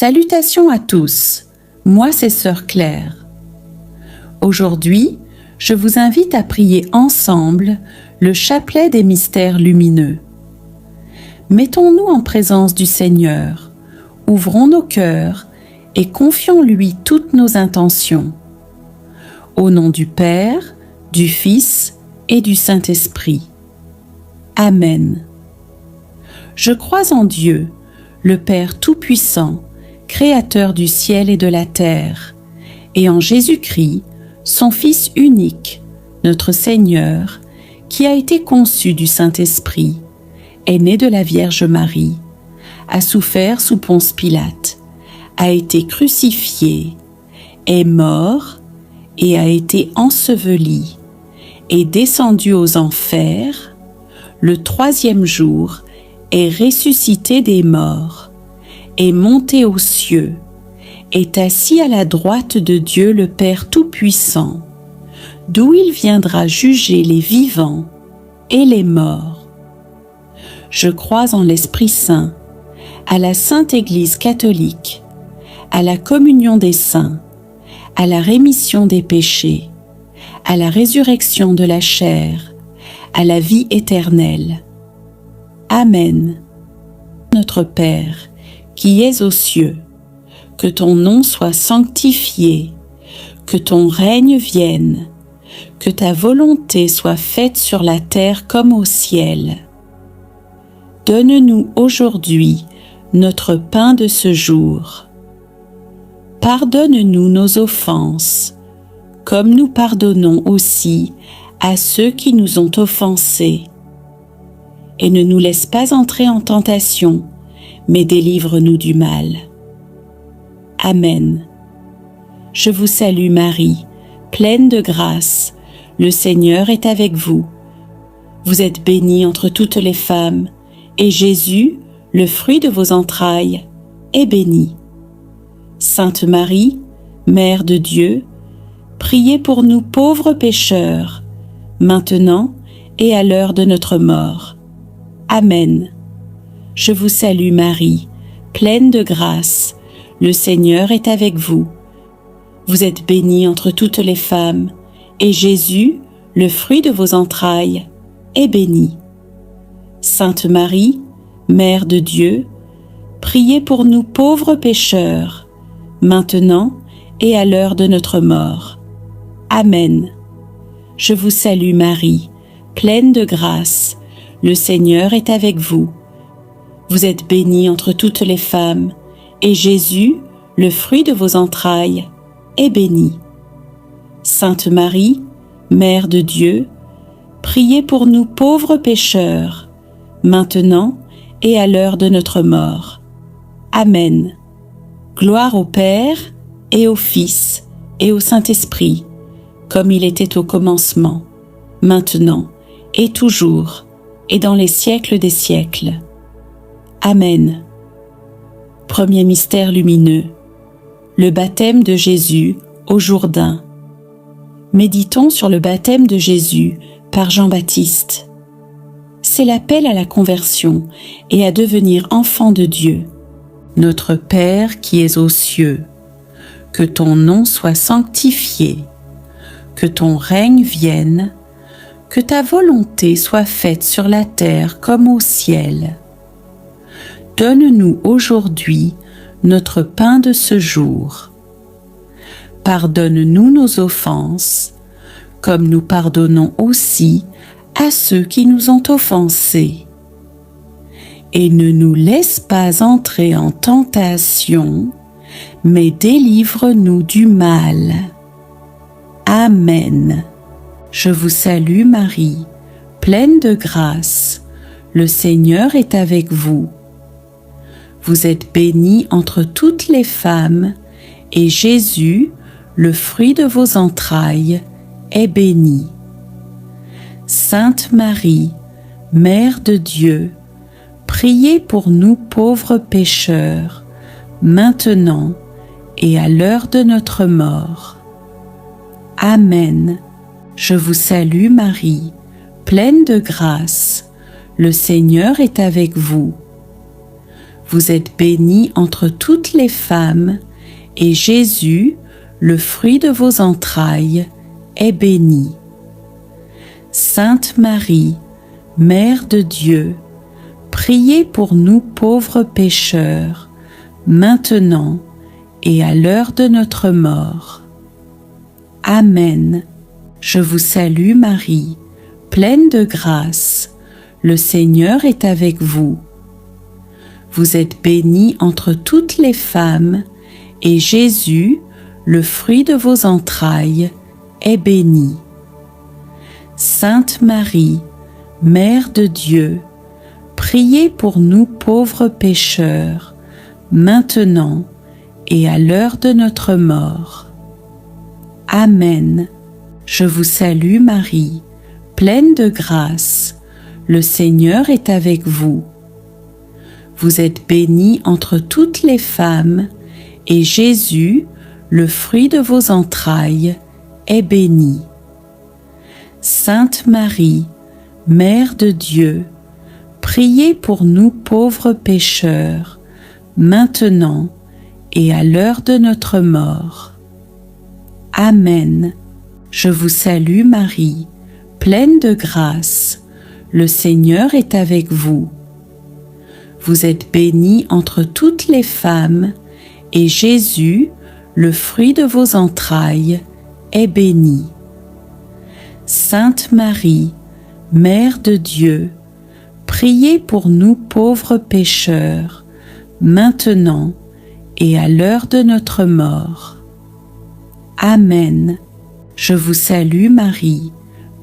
Salutations à tous, moi c'est Sœur Claire. Aujourd'hui, je vous invite à prier ensemble le chapelet des mystères lumineux. Mettons-nous en présence du Seigneur, ouvrons nos cœurs et confions-lui toutes nos intentions. Au nom du Père, du Fils et du Saint-Esprit. Amen. Je crois en Dieu, le Père Tout-Puissant, Créateur du ciel et de la terre, et en Jésus-Christ, son Fils unique, notre Seigneur, qui a été conçu du Saint-Esprit, est né de la Vierge Marie, a souffert sous Ponce Pilate, a été crucifié, est mort et a été enseveli, est descendu aux enfers, le troisième jour est ressuscité des morts, est monté aux cieux, est assis à la droite de Dieu le Père Tout-Puissant, d'où il viendra juger les vivants et les morts. Je crois en l'Esprit Saint, à la Sainte Église catholique, à la communion des saints, à la rémission des péchés, à la résurrection de la chair, à la vie éternelle. Amen. Notre Père, qui es aux cieux, que ton nom soit sanctifié, que ton règne vienne, que ta volonté soit faite sur la terre comme au ciel. Donne-nous aujourd'hui notre pain de ce jour. Pardonne-nous nos offenses, comme nous pardonnons aussi à ceux qui nous ont offensés. Et ne nous laisse pas entrer en tentation, mais délivre-nous du mal. Amen. Je vous salue Marie, pleine de grâce, le Seigneur est avec vous. Vous êtes bénie entre toutes les femmes, et Jésus, le fruit de vos entrailles, est béni. Sainte Marie, Mère de Dieu, priez pour nous pauvres pécheurs, maintenant et à l'heure de notre mort. Amen. Je vous salue Marie, pleine de grâce, le Seigneur est avec vous. Vous êtes bénie entre toutes les femmes, et Jésus, le fruit de vos entrailles, est béni. Sainte Marie, Mère de Dieu, priez pour nous pauvres pécheurs, maintenant et à l'heure de notre mort. Amen. Je vous salue Marie, pleine de grâce, le Seigneur est avec vous. Vous êtes bénie entre toutes les femmes, et Jésus, le fruit de vos entrailles, est béni. Sainte Marie, Mère de Dieu, priez pour nous pauvres pécheurs, maintenant et à l'heure de notre mort. Amen. Gloire au Père, et au Fils, et au Saint-Esprit, comme il était au commencement, maintenant, et toujours, et dans les siècles des siècles. Amen. Premier mystère lumineux, le baptême de Jésus au Jourdain. Méditons sur le baptême de Jésus par Jean-Baptiste. C'est l'appel à la conversion et à devenir enfant de Dieu. Notre Père qui es aux cieux, que ton nom soit sanctifié, que ton règne vienne, que ta volonté soit faite sur la terre comme au ciel. Donne-nous aujourd'hui notre pain de ce jour. Pardonne-nous nos offenses, comme nous pardonnons aussi à ceux qui nous ont offensés. Et ne nous laisse pas entrer en tentation, mais délivre-nous du mal. Amen. Je vous salue Marie, pleine de grâce, le Seigneur est avec vous. Vous êtes bénie entre toutes les femmes, et Jésus, le fruit de vos entrailles, est béni. Sainte Marie, Mère de Dieu, priez pour nous pauvres pécheurs, maintenant et à l'heure de notre mort. Amen. Je vous salue Marie, pleine de grâce, le Seigneur est avec vous. Vous êtes bénie entre toutes les femmes, et Jésus, le fruit de vos entrailles, est béni. Sainte Marie, Mère de Dieu, priez pour nous pauvres pécheurs, maintenant et à l'heure de notre mort. Amen. Je vous salue Marie, pleine de grâce, le Seigneur est avec vous. Vous êtes bénie entre toutes les femmes, et Jésus, le fruit de vos entrailles, est béni. Sainte Marie, Mère de Dieu, priez pour nous pauvres pécheurs, maintenant et à l'heure de notre mort. Amen. Je vous salue Marie, pleine de grâce, le Seigneur est avec vous. Vous êtes bénie entre toutes les femmes, et Jésus, le fruit de vos entrailles, est béni. Sainte Marie, Mère de Dieu, priez pour nous pauvres pécheurs, maintenant et à l'heure de notre mort. Amen. Je vous salue Marie, pleine de grâce, le Seigneur est avec vous. Vous êtes bénie entre toutes les femmes, et Jésus, le fruit de vos entrailles, est béni. Sainte Marie, Mère de Dieu, priez pour nous pauvres pécheurs, maintenant et à l'heure de notre mort. Amen. Je vous salue Marie,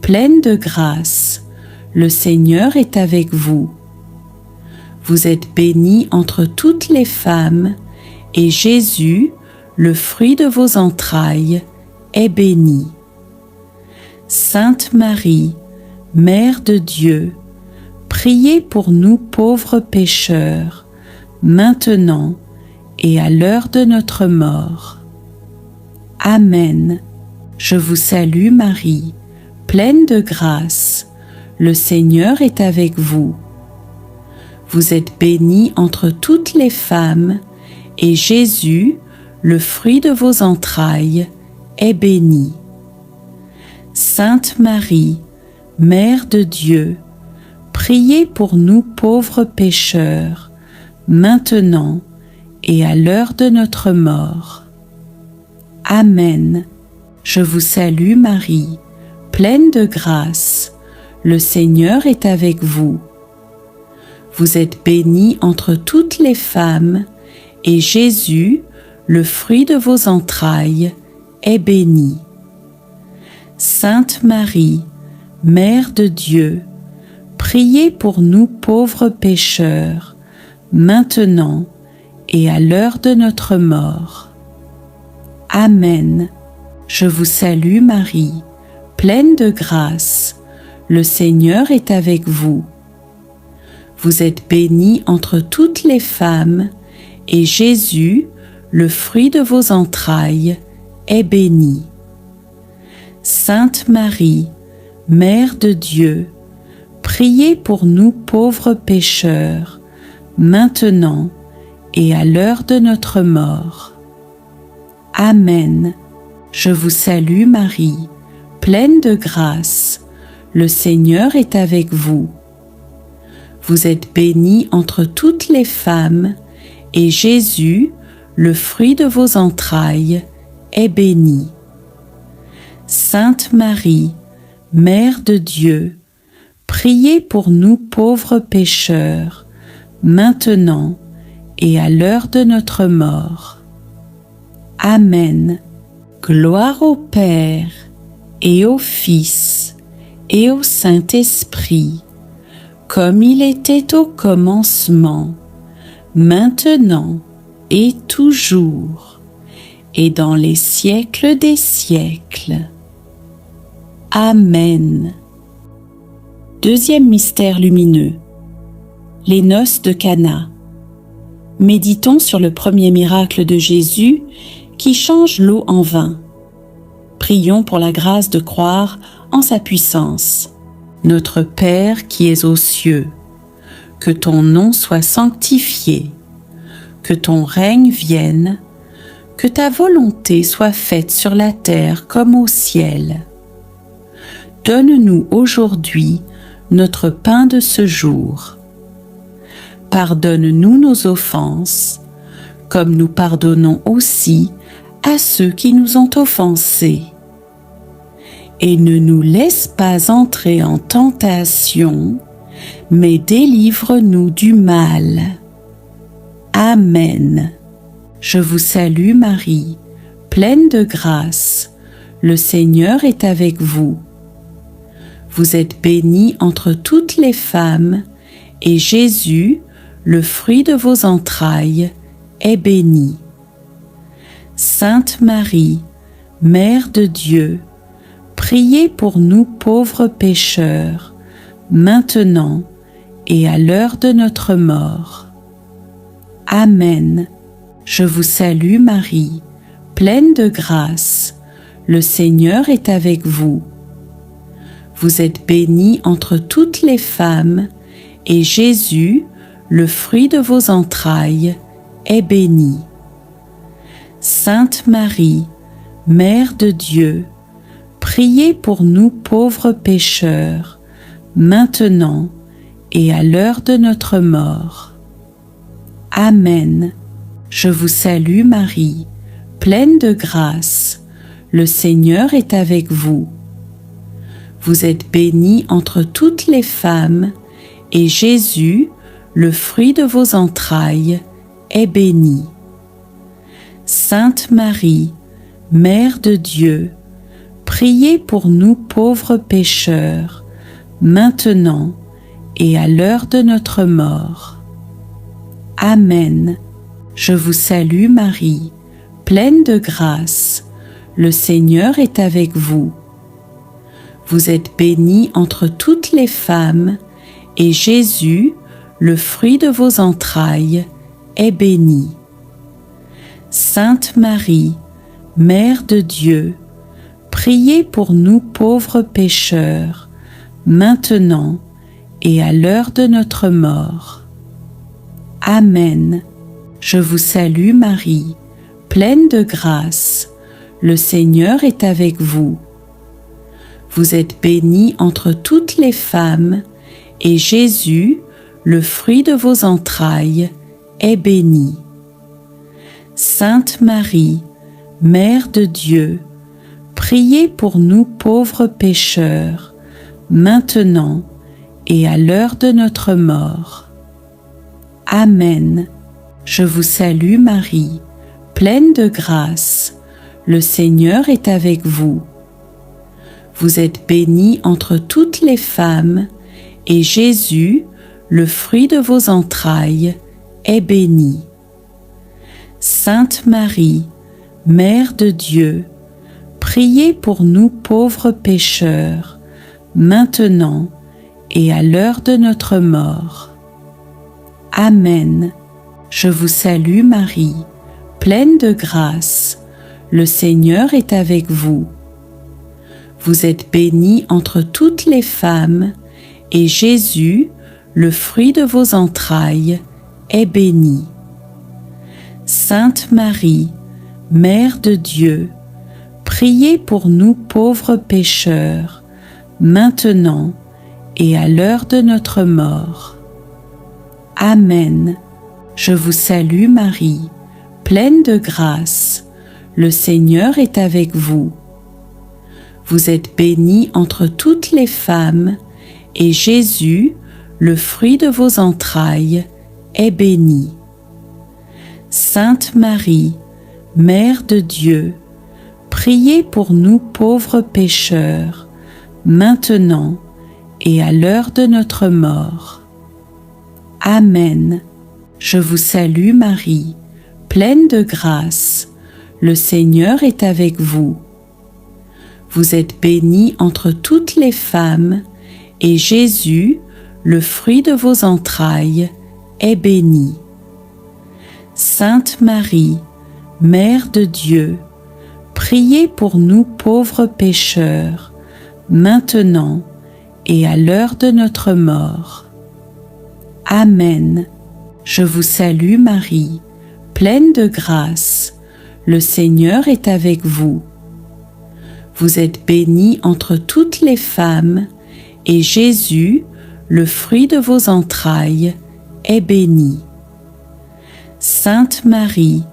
pleine de grâce, le Seigneur est avec vous. Vous êtes bénie entre toutes les femmes, et Jésus, le fruit de vos entrailles, est béni. Sainte Marie, Mère de Dieu, priez pour nous pauvres pécheurs, maintenant et à l'heure de notre mort. Amen. Je vous salue Marie, pleine de grâce, le Seigneur est avec vous. Vous êtes bénie entre toutes les femmes, et Jésus, le fruit de vos entrailles, est béni. Sainte Marie, Mère de Dieu, priez pour nous pauvres pécheurs, maintenant et à l'heure de notre mort. Amen. Je vous salue Marie, pleine de grâce, le Seigneur est avec vous. Vous êtes bénie entre toutes les femmes, et Jésus, le fruit de vos entrailles, est béni. Sainte Marie, Mère de Dieu, priez pour nous pauvres pécheurs, maintenant et à l'heure de notre mort. Amen. Je vous salue Marie, pleine de grâce, le Seigneur est avec vous. Vous êtes bénie entre toutes les femmes, et Jésus, le fruit de vos entrailles, est béni. Sainte Marie, Mère de Dieu, priez pour nous pauvres pécheurs, maintenant et à l'heure de notre mort. Amen. Je vous salue Marie, pleine de grâce, le Seigneur est avec vous. Vous êtes bénie entre toutes les femmes, et Jésus, le fruit de vos entrailles, est béni. Sainte Marie, Mère de Dieu, priez pour nous pauvres pécheurs, maintenant et à l'heure de notre mort. Amen. Gloire au Père, et au Fils, et au Saint-Esprit, comme il était au commencement, maintenant et toujours, et dans les siècles des siècles. Amen. Deuxième mystère lumineux, les noces de Cana. Méditons sur le premier miracle de Jésus qui change l'eau en vin. Prions pour la grâce de croire en sa puissance. Notre Père qui es aux cieux, que ton nom soit sanctifié, que ton règne vienne, que ta volonté soit faite sur la terre comme au ciel. Donne-nous aujourd'hui notre pain de ce jour. Pardonne-nous nos offenses, comme nous pardonnons aussi à ceux qui nous ont offensés. Et ne nous laisse pas entrer en tentation, mais délivre-nous du mal. Amen. Je vous salue Marie, pleine de grâce, le Seigneur est avec vous. Vous êtes bénie entre toutes les femmes, et Jésus, le fruit de vos entrailles, est béni. Sainte Marie, Mère de Dieu, priez pour nous pauvres pécheurs, maintenant et à l'heure de notre mort. Amen. Je vous salue Marie, pleine de grâce, le Seigneur est avec vous. Vous êtes bénie entre toutes les femmes, et Jésus, le fruit de vos entrailles, est béni. Sainte Marie, Mère de Dieu, priez pour nous pauvres pécheurs, maintenant et à l'heure de notre mort. Amen. Je vous salue Marie, pleine de grâce, le Seigneur est avec vous. Vous êtes bénie entre toutes les femmes, et Jésus, le fruit de vos entrailles, est béni. Sainte Marie, Mère de Dieu, priez pour nous pauvres pécheurs, maintenant et à l'heure de notre mort. Amen. Je vous salue Marie, pleine de grâce, le Seigneur est avec vous. Vous êtes bénie entre toutes les femmes, et Jésus, le fruit de vos entrailles, est béni. Sainte Marie, Mère de Dieu, priez pour nous pauvres pécheurs, maintenant et à l'heure de notre mort. Amen. Je vous salue Marie, pleine de grâce, le Seigneur est avec vous. Vous êtes bénie entre toutes les femmes, et Jésus, le fruit de vos entrailles, est béni. Sainte Marie, Mère de Dieu, priez pour nous pauvres pécheurs, maintenant et à l'heure de notre mort. Amen. Je vous salue Marie, pleine de grâce, le Seigneur est avec vous. Vous êtes bénie entre toutes les femmes, et Jésus, le fruit de vos entrailles, est béni. Sainte Marie, Mère de Dieu, priez pour nous pauvres pécheurs, maintenant et à l'heure de notre mort. Amen. Je vous salue Marie, pleine de grâce, le Seigneur est avec vous. Vous êtes bénie entre toutes les femmes, et Jésus, le fruit de vos entrailles, est béni. Sainte Marie, Mère de Dieu, priez pour nous pauvres pécheurs, maintenant et à l'heure de notre mort. Amen. Je vous salue Marie, pleine de grâce, le Seigneur est avec vous. Vous êtes bénie entre toutes les femmes, et Jésus, le fruit de vos entrailles, est béni. Sainte Marie, Mère de Dieu, priez pour nous pauvres pécheurs, maintenant et à l'heure de notre mort. Amen. Je vous salue Marie, pleine de grâce, le Seigneur est avec vous. Vous êtes bénie entre toutes les femmes, et Jésus, le fruit de vos entrailles, est béni. Sainte Marie, Mère de Dieu, priez pour nous pauvres pécheurs, maintenant et à l'heure de notre mort. Amen. Je vous salue Marie, pleine de grâce, le Seigneur est avec vous. Vous êtes bénie entre toutes les femmes, et Jésus, le fruit de vos entrailles, est béni. Sainte Marie,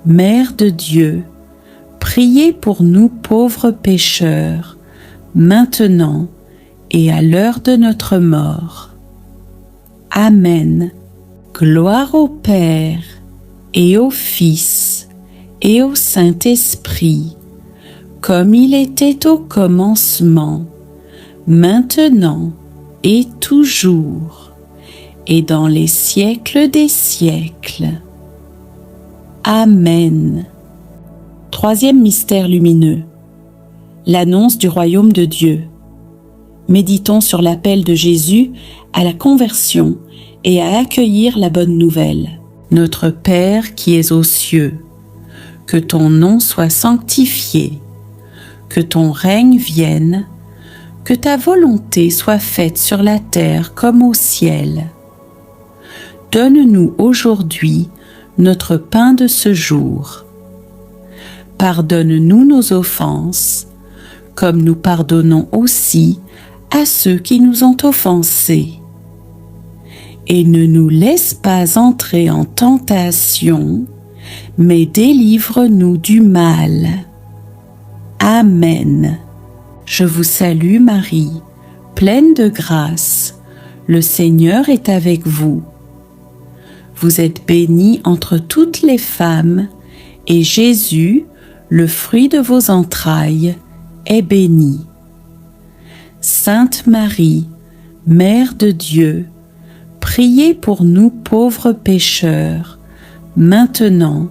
Mère de Dieu, priez pour nous pauvres pécheurs, maintenant et à l'heure de notre mort. Amen. Gloire au Père, et au Fils, et au Saint-Esprit, comme il était au commencement, maintenant et toujours, et dans les siècles des siècles. Amen. Troisième mystère lumineux, l'annonce du royaume de Dieu. Méditons sur l'appel de Jésus à la conversion et à accueillir la bonne nouvelle. Notre Père qui es aux cieux, que ton nom soit sanctifié, que ton règne vienne, que ta volonté soit faite sur la terre comme au ciel. Donne-nous aujourd'hui notre pain de ce jour. Pardonne-nous nos offenses, comme nous pardonnons aussi à ceux qui nous ont offensés. Et ne nous laisse pas entrer en tentation, mais délivre-nous du mal. Amen. Je vous salue Marie, pleine de grâce, le Seigneur est avec vous. Vous êtes bénie entre toutes les femmes, et Jésus, le fruit de vos entrailles, est béni. Sainte Marie, Mère de Dieu, priez pour nous pauvres pécheurs, maintenant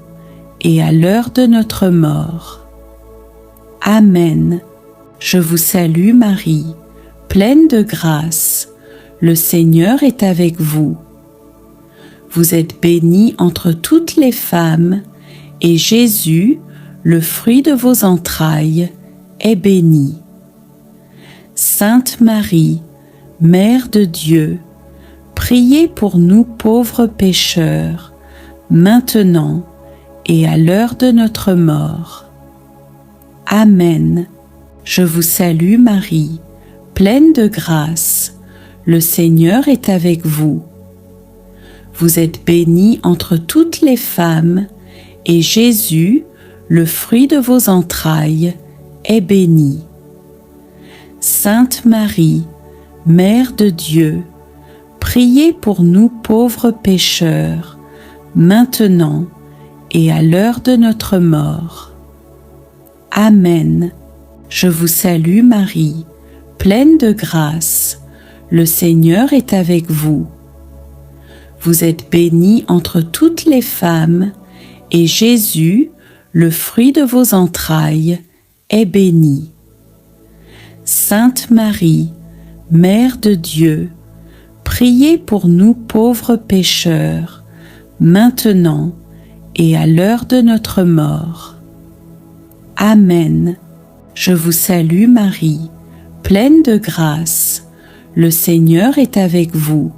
et à l'heure de notre mort. Amen. Je vous salue Marie, pleine de grâce, le Seigneur est avec vous. Vous êtes bénie entre toutes les femmes, et Jésus, le fruit de vos entrailles, est béni. Sainte Marie, Mère de Dieu, priez pour nous pauvres pécheurs, maintenant et à l'heure de notre mort. Amen. Je vous salue Marie, pleine de grâce, le Seigneur est avec vous. Vous êtes bénie entre toutes les femmes, et Jésus, le fruit de vos entrailles, est béni. Sainte Marie, Mère de Dieu, priez pour nous pauvres pécheurs, maintenant et à l'heure de notre mort. Amen. Je vous salue Marie, pleine de grâce, le Seigneur est avec vous. Vous êtes bénie entre toutes les femmes, et Jésus, le fruit de vos entrailles, est béni. Sainte Marie, Mère de Dieu, priez pour nous pauvres pécheurs, maintenant et à l'heure de notre mort. Amen. Je vous salue Marie, pleine de grâce, le Seigneur est avec vous.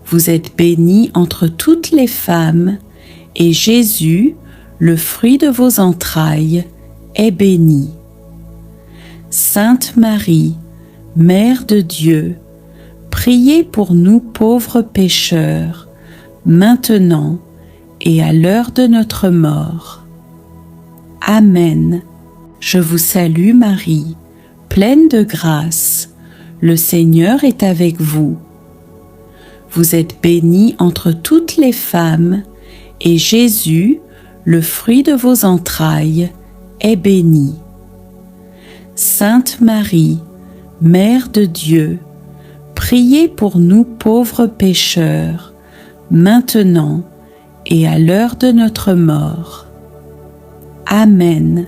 Vous êtes bénie entre toutes les femmes, et Jésus, le fruit de vos entrailles, est béni. Sainte Marie, Mère de Dieu, priez pour nous pauvres pécheurs, maintenant et à l'heure de notre mort. Amen. Je vous salue Marie, pleine de grâce, le Seigneur est avec vous. Vous êtes bénie entre toutes les femmes, et Jésus, le fruit de vos entrailles, est béni. Sainte Marie, Mère de Dieu, priez pour nous pauvres pécheurs, maintenant et à l'heure de notre mort. Amen.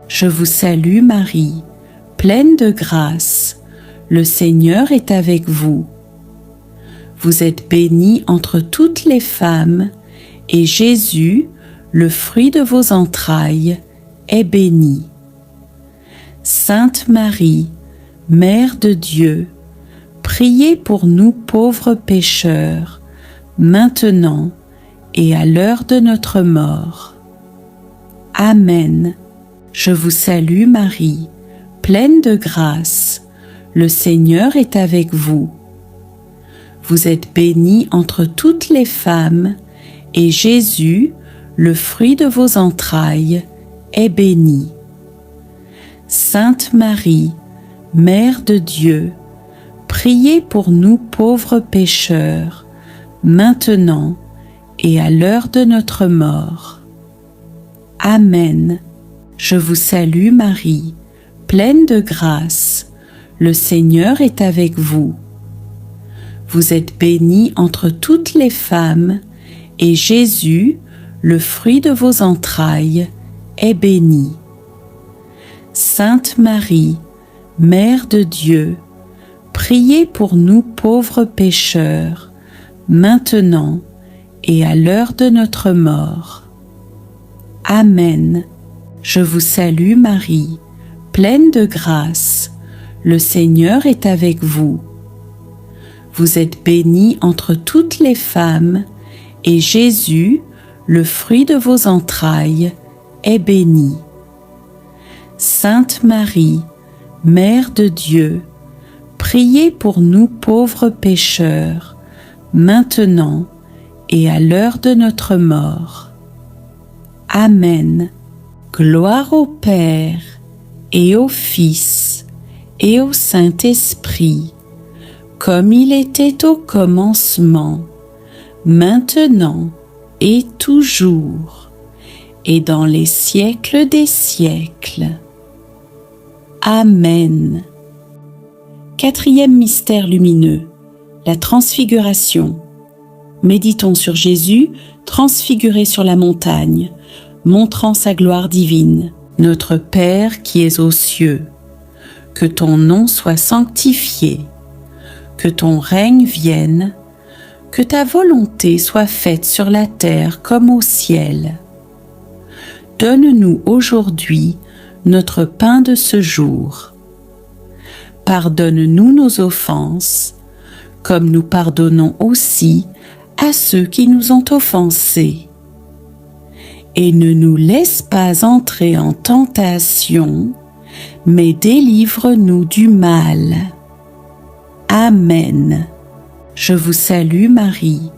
Je vous salue Marie, pleine de grâce, le Seigneur est avec vous. Vous êtes bénie entre toutes les femmes, et Jésus, le fruit de vos entrailles, est béni. Sainte Marie, Mère de Dieu, priez pour nous pauvres pécheurs, maintenant et à l'heure de notre mort. Amen. Je vous salue Marie, pleine de grâce. Le Seigneur est avec vous. Vous êtes bénie entre toutes les femmes, et Jésus, le fruit de vos entrailles, est béni. Sainte Marie, Mère de Dieu, priez pour nous pauvres pécheurs, maintenant et à l'heure de notre mort. Amen. Je vous salue Marie, pleine de grâce. Le Seigneur est avec vous. Vous êtes bénie entre toutes les femmes, et Jésus, le fruit de vos entrailles, est béni. Sainte Marie, Mère de Dieu, priez pour nous pauvres pécheurs, maintenant et à l'heure de notre mort. Amen. Je vous salue Marie, pleine de grâce. Le Seigneur est avec vous. Vous êtes bénie entre toutes les femmes, et Jésus, le fruit de vos entrailles, est béni. Sainte Marie, Mère de Dieu, priez pour nous pauvres pécheurs, maintenant et à l'heure de notre mort. Amen. Gloire au Père, et au Fils, et au Saint-Esprit, comme il était au commencement, maintenant et toujours, et dans les siècles des siècles. Amen. Quatrième mystère lumineux, la transfiguration. Méditons sur Jésus transfiguré sur la montagne, montrant sa gloire divine. Notre Père qui es aux cieux, que ton nom soit sanctifié, que ton règne vienne, que ta volonté soit faite sur la terre comme au ciel. Donne-nous aujourd'hui notre pain de ce jour. Pardonne-nous nos offenses, comme nous pardonnons aussi à ceux qui nous ont offensés. Et ne nous laisse pas entrer en tentation, mais délivre-nous du mal. Amen. Je vous salue Marie,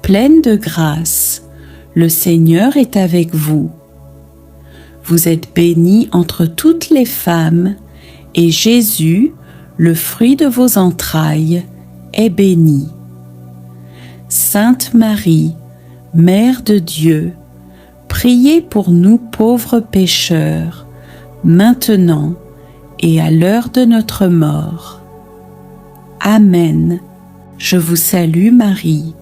pleine de grâce. Le Seigneur est avec vous. Vous êtes bénie entre toutes les femmes, et Jésus, le fruit de vos entrailles, est béni. Sainte Marie, Mère de Dieu, priez pour nous pauvres pécheurs, maintenant et à l'heure de notre mort. Amen. Je vous salue Marie,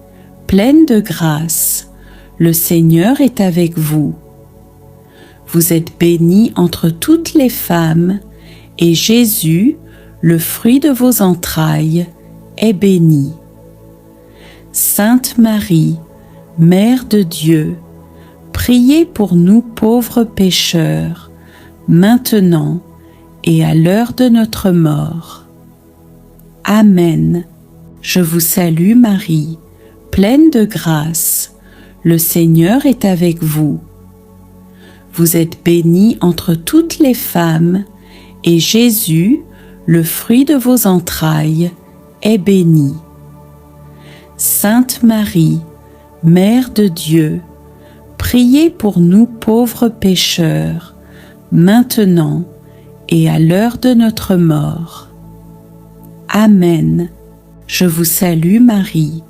pleine de grâce. Le Seigneur est avec vous. Vous êtes bénie entre toutes les femmes, et Jésus, le fruit de vos entrailles, est béni. Sainte Marie, Mère de Dieu, priez pour nous pauvres pécheurs, maintenant et à l'heure de notre mort. Amen. Je vous salue Marie, pleine de grâce. Le Seigneur est avec vous. Vous êtes bénie entre toutes les femmes, et Jésus, le fruit de vos entrailles, est béni. Sainte Marie, Mère de Dieu, priez pour nous pauvres pécheurs, maintenant et à l'heure de notre mort. Amen. Je vous salue Marie,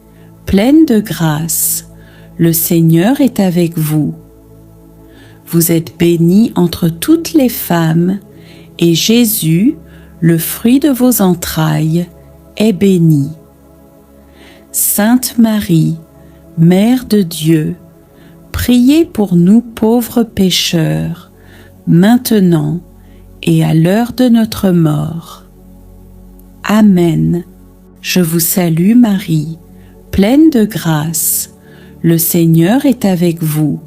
pleine de grâce. Le Seigneur est avec vous. Vous êtes bénie entre toutes les femmes, et Jésus, le fruit de vos entrailles, est béni. Sainte Marie, Mère de Dieu, priez pour nous pauvres pécheurs, maintenant et à l'heure de notre mort. Amen. Je vous salue Marie, pleine de grâce. Le Seigneur est avec vous.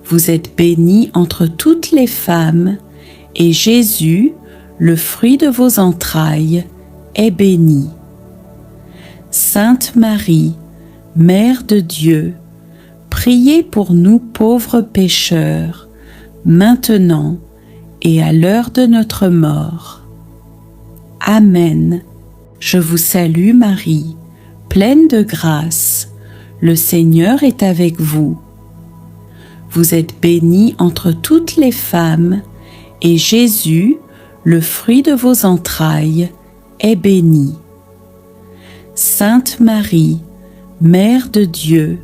Vous êtes bénie entre toutes les femmes, et Jésus, le fruit de vos entrailles, est béni. Sainte Marie, Mère de Dieu, priez pour nous pauvres pécheurs, maintenant et à l'heure de notre mort. Amen. Je vous salue Marie, pleine de grâce. Le Seigneur est avec vous. Vous êtes bénie entre toutes les femmes, et Jésus, le fruit de vos entrailles, est béni. Sainte Marie, Mère de Dieu,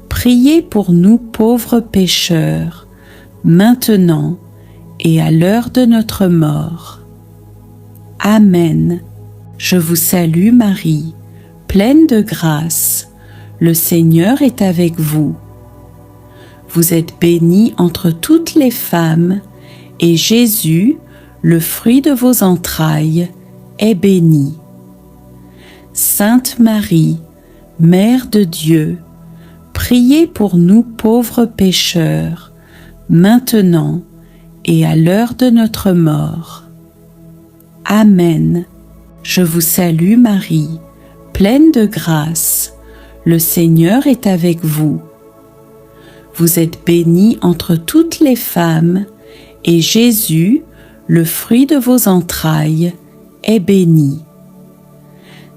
priez pour nous pauvres pécheurs, maintenant et à l'heure de notre mort. Amen. Je vous salue Marie, pleine de grâce. Le Seigneur est avec vous. Vous êtes bénie entre toutes les femmes, et Jésus, le fruit de vos entrailles, est béni. Sainte Marie, Mère de Dieu, priez pour nous pauvres pécheurs, maintenant et à l'heure de notre mort. Amen. Je vous salue Marie, pleine de grâce. Le Seigneur est avec vous. Vous êtes bénie entre toutes les femmes, et Jésus, le fruit de vos entrailles, est béni.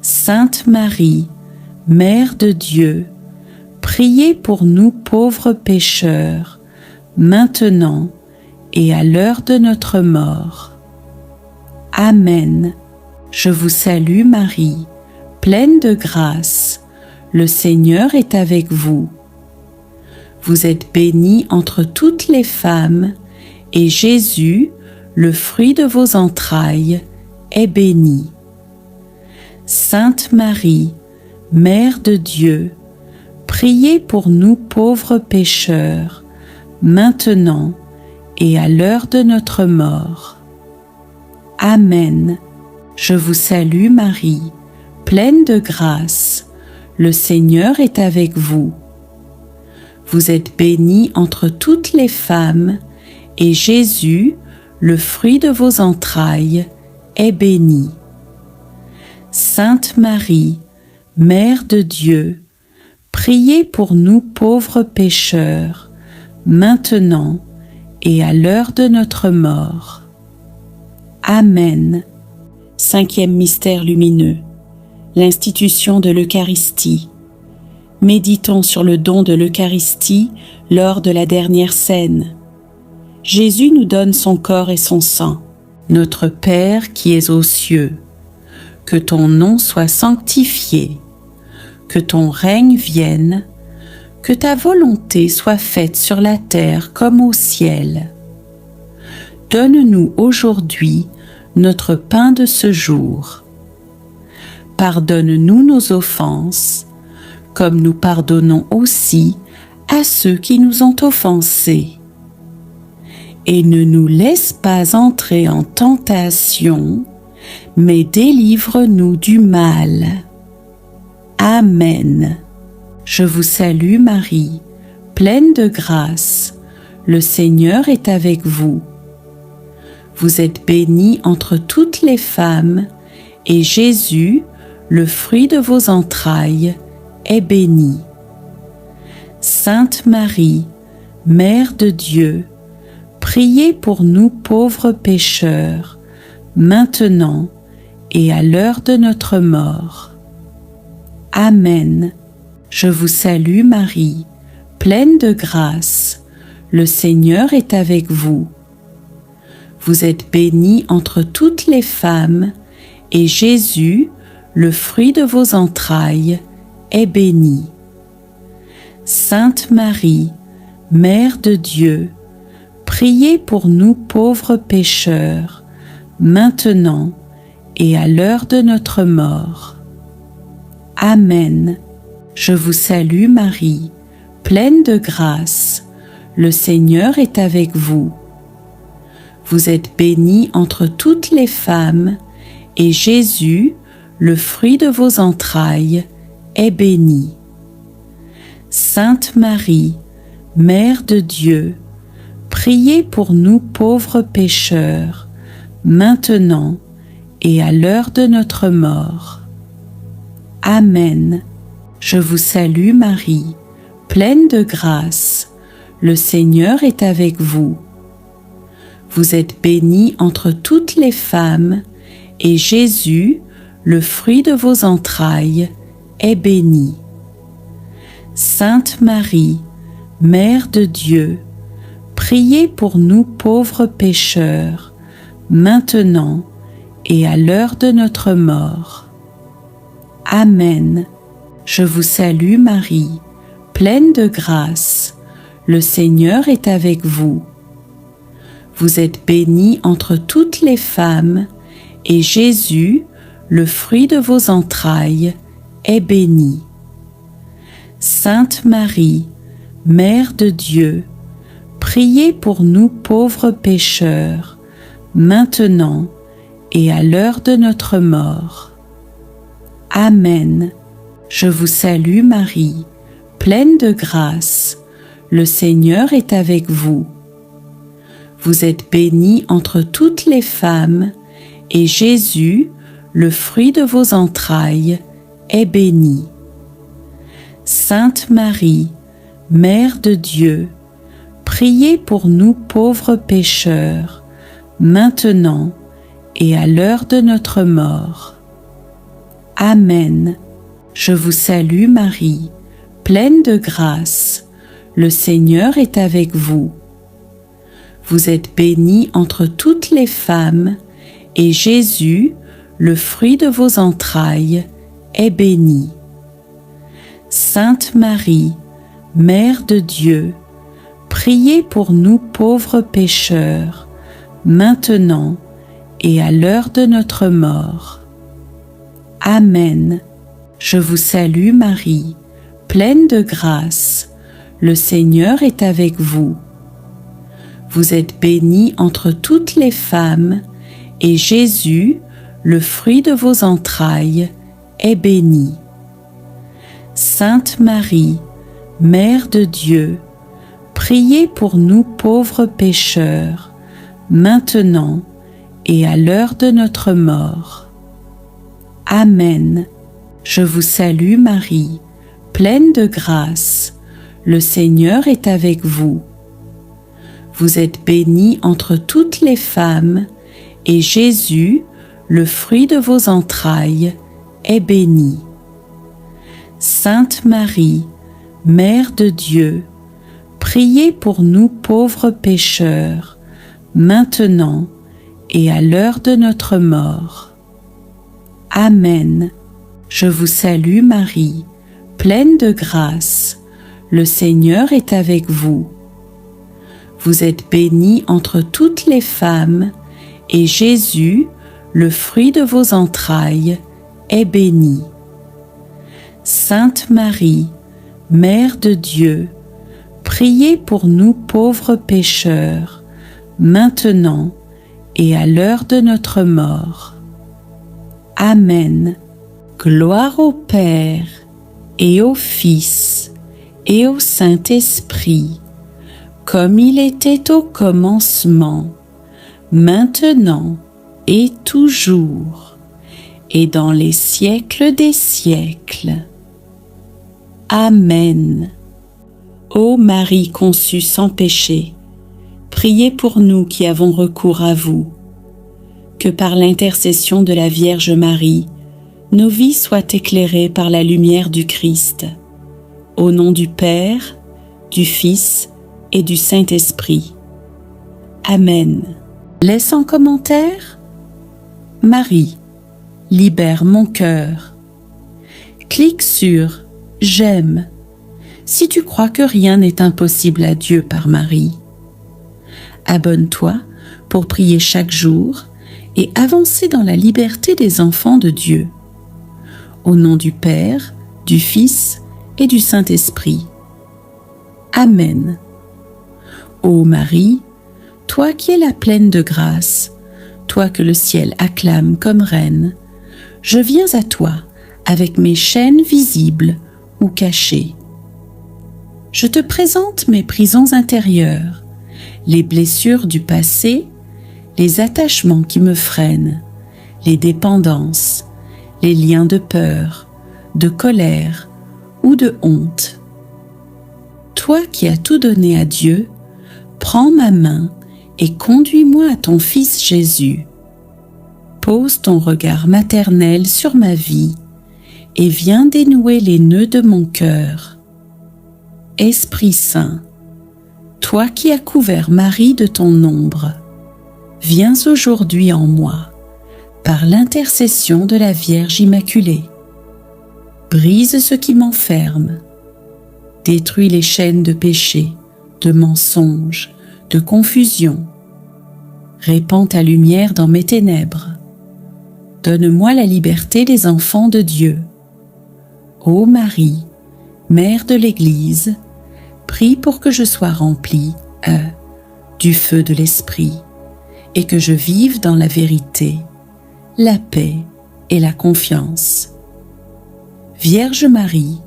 Sainte Marie, Mère de Dieu, priez pour nous pauvres pécheurs, maintenant et à l'heure de notre mort. Amen. Je vous salue Marie, pleine de grâce. Le Seigneur est avec vous. Vous êtes bénie entre toutes les femmes, et Jésus, le fruit de vos entrailles, est béni. Sainte Marie, Mère de Dieu, priez pour nous pauvres pécheurs, maintenant et à l'heure de notre mort. Amen. Je vous salue Marie, pleine de grâce. Le Seigneur est avec vous. Vous êtes bénie entre toutes les femmes, et Jésus, le fruit de vos entrailles, est béni. Sainte Marie, Mère de Dieu, priez pour nous pauvres pécheurs, maintenant et à l'heure de notre mort. Amen. Cinquième mystère lumineux, l'institution de l'Eucharistie. Méditons sur le don de l'Eucharistie lors de la dernière scène. Jésus nous donne son corps et son sang. Notre Père qui es aux cieux, que ton nom soit sanctifié, que ton règne vienne, que ta volonté soit faite sur la terre comme au ciel. Donne-nous aujourd'hui notre pain de ce jour. Pardonne-nous nos offenses, comme nous pardonnons aussi à ceux qui nous ont offensés. Et ne nous laisse pas entrer en tentation, mais délivre-nous du mal. Amen. Je vous salue Marie, pleine de grâce. Le Seigneur est avec vous. Vous êtes bénie entre toutes les femmes, et Jésus, le fruit de vos entrailles, est béni. Sainte Marie, Mère de Dieu, priez pour nous pauvres pécheurs, maintenant et à l'heure de notre mort. Amen. Je vous salue Marie, pleine de grâce. Le Seigneur est avec vous. Vous êtes bénie entre toutes les femmes, et Jésus, le fruit de vos entrailles, est béni. Sainte Marie, Mère de Dieu, priez pour nous pauvres pécheurs, maintenant et à l'heure de notre mort. Amen. Je vous salue Marie, pleine de grâce. Le Seigneur est avec vous. Vous êtes bénie entre toutes les femmes, et Jésus, le fruit de vos entrailles, est béni. Sainte Marie, Mère de Dieu, priez pour nous pauvres pécheurs, maintenant et à l'heure de notre mort. Amen. Je vous salue Marie, pleine de grâce, le Seigneur est avec vous. Vous êtes bénie entre toutes les femmes, et Jésus, le fruit de vos entrailles, est béni. Sainte Marie, Mère de Dieu, priez pour nous pauvres pécheurs, maintenant et à l'heure de notre mort. Amen. Je vous salue Marie, pleine de grâce, le Seigneur est avec vous. Vous êtes bénie entre toutes les femmes, et Jésus, le fruit de vos entrailles, est béni. Sainte Marie, Mère de Dieu, priez pour nous pauvres pécheurs, maintenant et à l'heure de notre mort. Amen. Je vous salue Marie, pleine de grâce, le Seigneur est avec vous. Vous êtes bénie entre toutes les femmes, et Jésus, le fruit de vos entrailles, est béni. Sainte Marie, Mère de Dieu, priez pour nous pauvres pécheurs, maintenant et à l'heure de notre mort. Amen. Je vous salue Marie, pleine de grâce, le Seigneur est avec vous. Vous êtes bénie entre toutes les femmes, et Jésus, le fruit de vos entrailles, est béni. Sainte Marie, Mère de Dieu, priez pour nous pauvres pécheurs, maintenant et à l'heure de notre mort. Amen. Je vous salue Marie, pleine de grâce, le Seigneur est avec vous. Vous êtes bénie entre toutes les femmes, et Jésus, le fruit de vos entrailles, est béni. Sainte Marie, Mère de Dieu, priez pour nous pauvres pécheurs, maintenant et à l'heure de notre mort. Amen. Je vous salue Marie, pleine de grâce, le Seigneur est avec vous. Vous êtes bénie entre toutes les femmes, et Jésus, le fruit de vos entrailles, est béni. Sainte Marie, Mère de Dieu, priez pour nous pauvres pécheurs, maintenant et à l'heure de notre mort. Amen. Je vous salue Marie, pleine de grâce, le Seigneur est avec vous. Vous êtes bénie entre toutes les femmes, et Jésus, le fruit de vos entrailles, est béni. Sainte Marie, Mère de Dieu, priez pour nous pauvres pécheurs, maintenant et à l'heure de notre mort. Amen. Gloire au Père, et au Fils, et au Saint-Esprit, comme il était au commencement, maintenant et toujours, et dans les siècles des siècles. Amen. Ô Marie conçue sans péché, priez pour nous qui avons recours à vous. Que par l'intercession de la Vierge Marie, nos vies soient éclairées par la lumière du Christ. Au nom du Père, du Fils et du Saint-Esprit. Amen. Laisse en commentaire: Marie, libère mon cœur. Clique sur J'aime si tu crois que rien n'est impossible à Dieu par Marie. Abonne-toi pour prier chaque jour et avancer dans la liberté des enfants de Dieu. Au nom du Père, du Fils et du Saint-Esprit. Amen. Ô Marie, toi qui es la pleine de grâce, toi que le ciel acclame comme reine, je viens à toi avec mes chaînes visibles ou cachées. Je te présente mes prisons intérieures, les blessures du passé, les attachements qui me freinent, les dépendances, les liens de peur, de colère ou de honte. Toi qui as tout donné à Dieu, prends ma main et conduis-moi à ton Fils Jésus. Pose ton regard maternel sur ma vie et viens dénouer les nœuds de mon cœur. Esprit Saint, toi qui as couvert Marie de ton ombre, viens aujourd'hui en moi, par l'intercession de la Vierge Immaculée. Brise ce qui m'enferme, détruis les chaînes de péché, de mensonges, de confusion. Répands ta lumière dans mes ténèbres. Donne-moi la liberté des enfants de Dieu. Ô Marie, Mère de l'Église, prie pour que je sois remplie du feu de l'Esprit et que je vive dans la vérité, la paix et la confiance. Vierge Marie,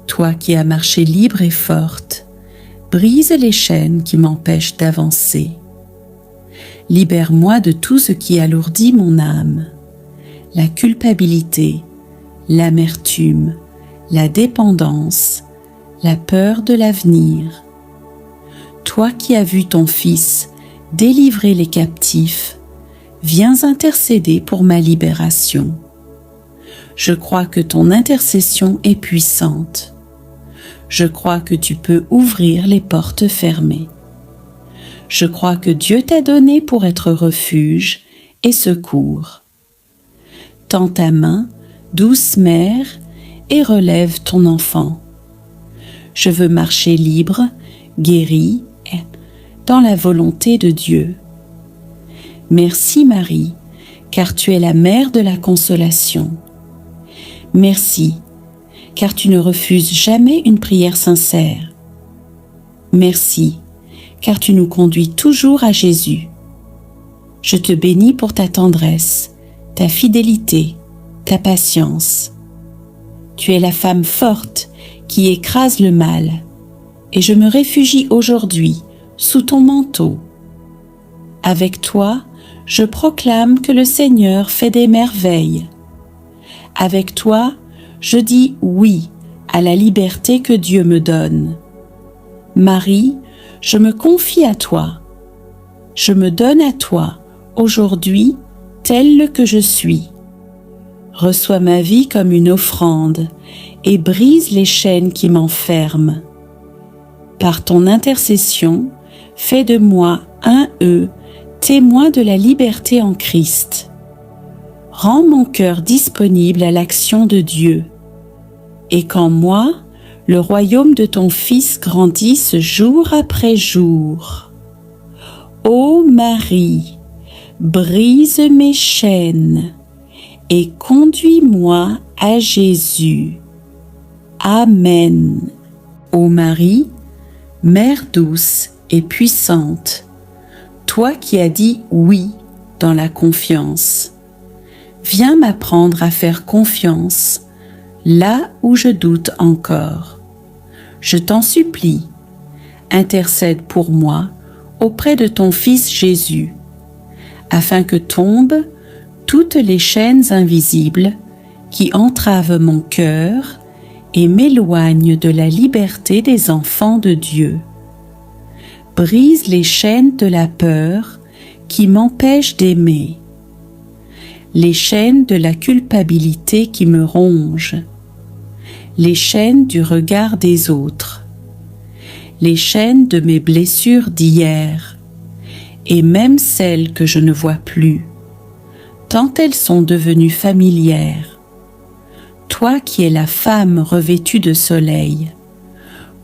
toi qui as marché libre et forte, brise les chaînes qui m'empêchent d'avancer. Libère-moi de tout ce qui alourdit mon âme, la culpabilité, l'amertume, la dépendance, la peur de l'avenir. Toi qui as vu ton Fils délivrer les captifs, viens intercéder pour ma libération. Je crois que ton intercession est puissante. Je crois que tu peux ouvrir les portes fermées. Je crois que Dieu t'a donné pour être refuge et secours. Tends ta main, douce mère, et relève ton enfant. Je veux marcher libre, guéri, dans la volonté de Dieu. Merci Marie, car tu es la mère de la consolation. Merci, car tu ne refuses jamais une prière sincère. Merci, car tu nous conduis toujours à Jésus. Je te bénis pour ta tendresse, ta fidélité, ta patience. Tu es la femme forte qui écrase le mal, et je me réfugie aujourd'hui sous ton manteau. Avec toi, je proclame que le Seigneur fait des merveilles. Avec toi, je dis oui à la liberté que Dieu me donne. Marie, je me confie à toi. Je me donne à toi aujourd'hui telle que je suis. Reçois ma vie comme une offrande et brise les chaînes qui m'enferment. Par ton intercession, fais de moi un témoin de la liberté en Christ. Rends mon cœur disponible à l'action de Dieu, et qu'en moi, le royaume de ton Fils grandisse jour après jour. Ô Marie, brise mes chaînes et conduis-moi à Jésus. Amen. Ô Marie, Mère douce et puissante, toi qui as dit oui dans la confiance, viens m'apprendre à faire confiance là où je doute encore. Je t'en supplie, intercède pour moi auprès de ton Fils Jésus, afin que tombent toutes les chaînes invisibles qui entravent mon cœur et m'éloignent de la liberté des enfants de Dieu. Brise les chaînes de la peur qui m'empêchent d'aimer, les chaînes de la culpabilité qui me rongent, les chaînes du regard des autres, les chaînes de mes blessures d'hier, et même celles que je ne vois plus, tant elles sont devenues familières. Toi qui es la femme revêtue de soleil,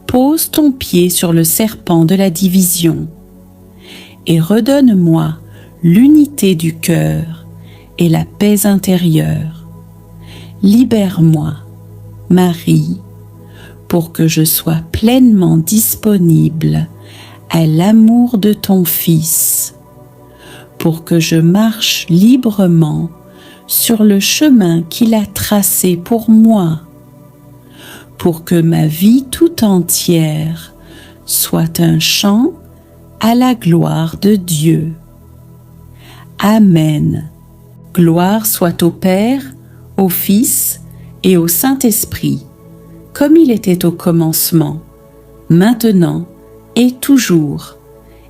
pose ton pied sur le serpent de la division et redonne-moi l'unité du cœur et la paix intérieure. Libère-moi, Marie, pour que je sois pleinement disponible à l'amour de ton Fils, pour que je marche librement sur le chemin qu'il a tracé pour moi, pour que ma vie tout entière soit un chant à la gloire de Dieu. Amen. Gloire soit au Père, au Fils et au Saint-Esprit, comme il était au commencement, maintenant et toujours,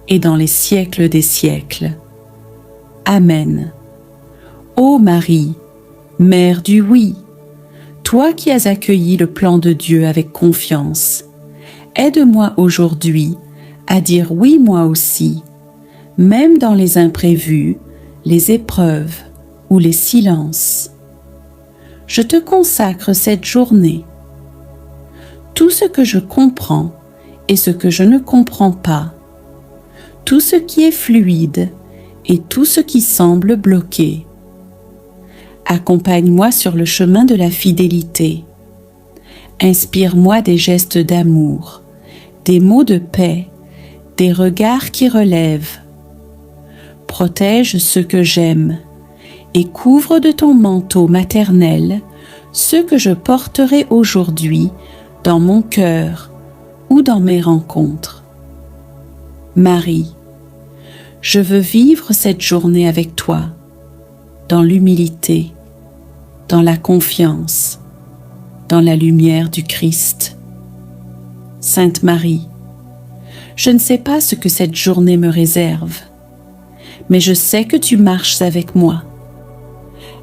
et dans les siècles des siècles. Amen. Ô Marie, Mère du oui, toi qui as accueilli le plan de Dieu avec confiance, aide-moi aujourd'hui à dire oui moi aussi, même dans les imprévus, les épreuves ou les silences. Je te consacre cette journée. Tout ce que je comprends et ce que je ne comprends pas, tout ce qui est fluide et tout ce qui semble bloqué. Accompagne-moi sur le chemin de la fidélité. Inspire-moi des gestes d'amour, des mots de paix, des regards qui relèvent. Protège ceux que j'aime et couvre de ton manteau maternel ceux que je porterai aujourd'hui dans mon cœur ou dans mes rencontres. Marie, je veux vivre cette journée avec toi, dans l'humilité, dans la confiance, dans la lumière du Christ. Sainte Marie, je ne sais pas ce que cette journée me réserve, mais je sais que tu marches avec moi.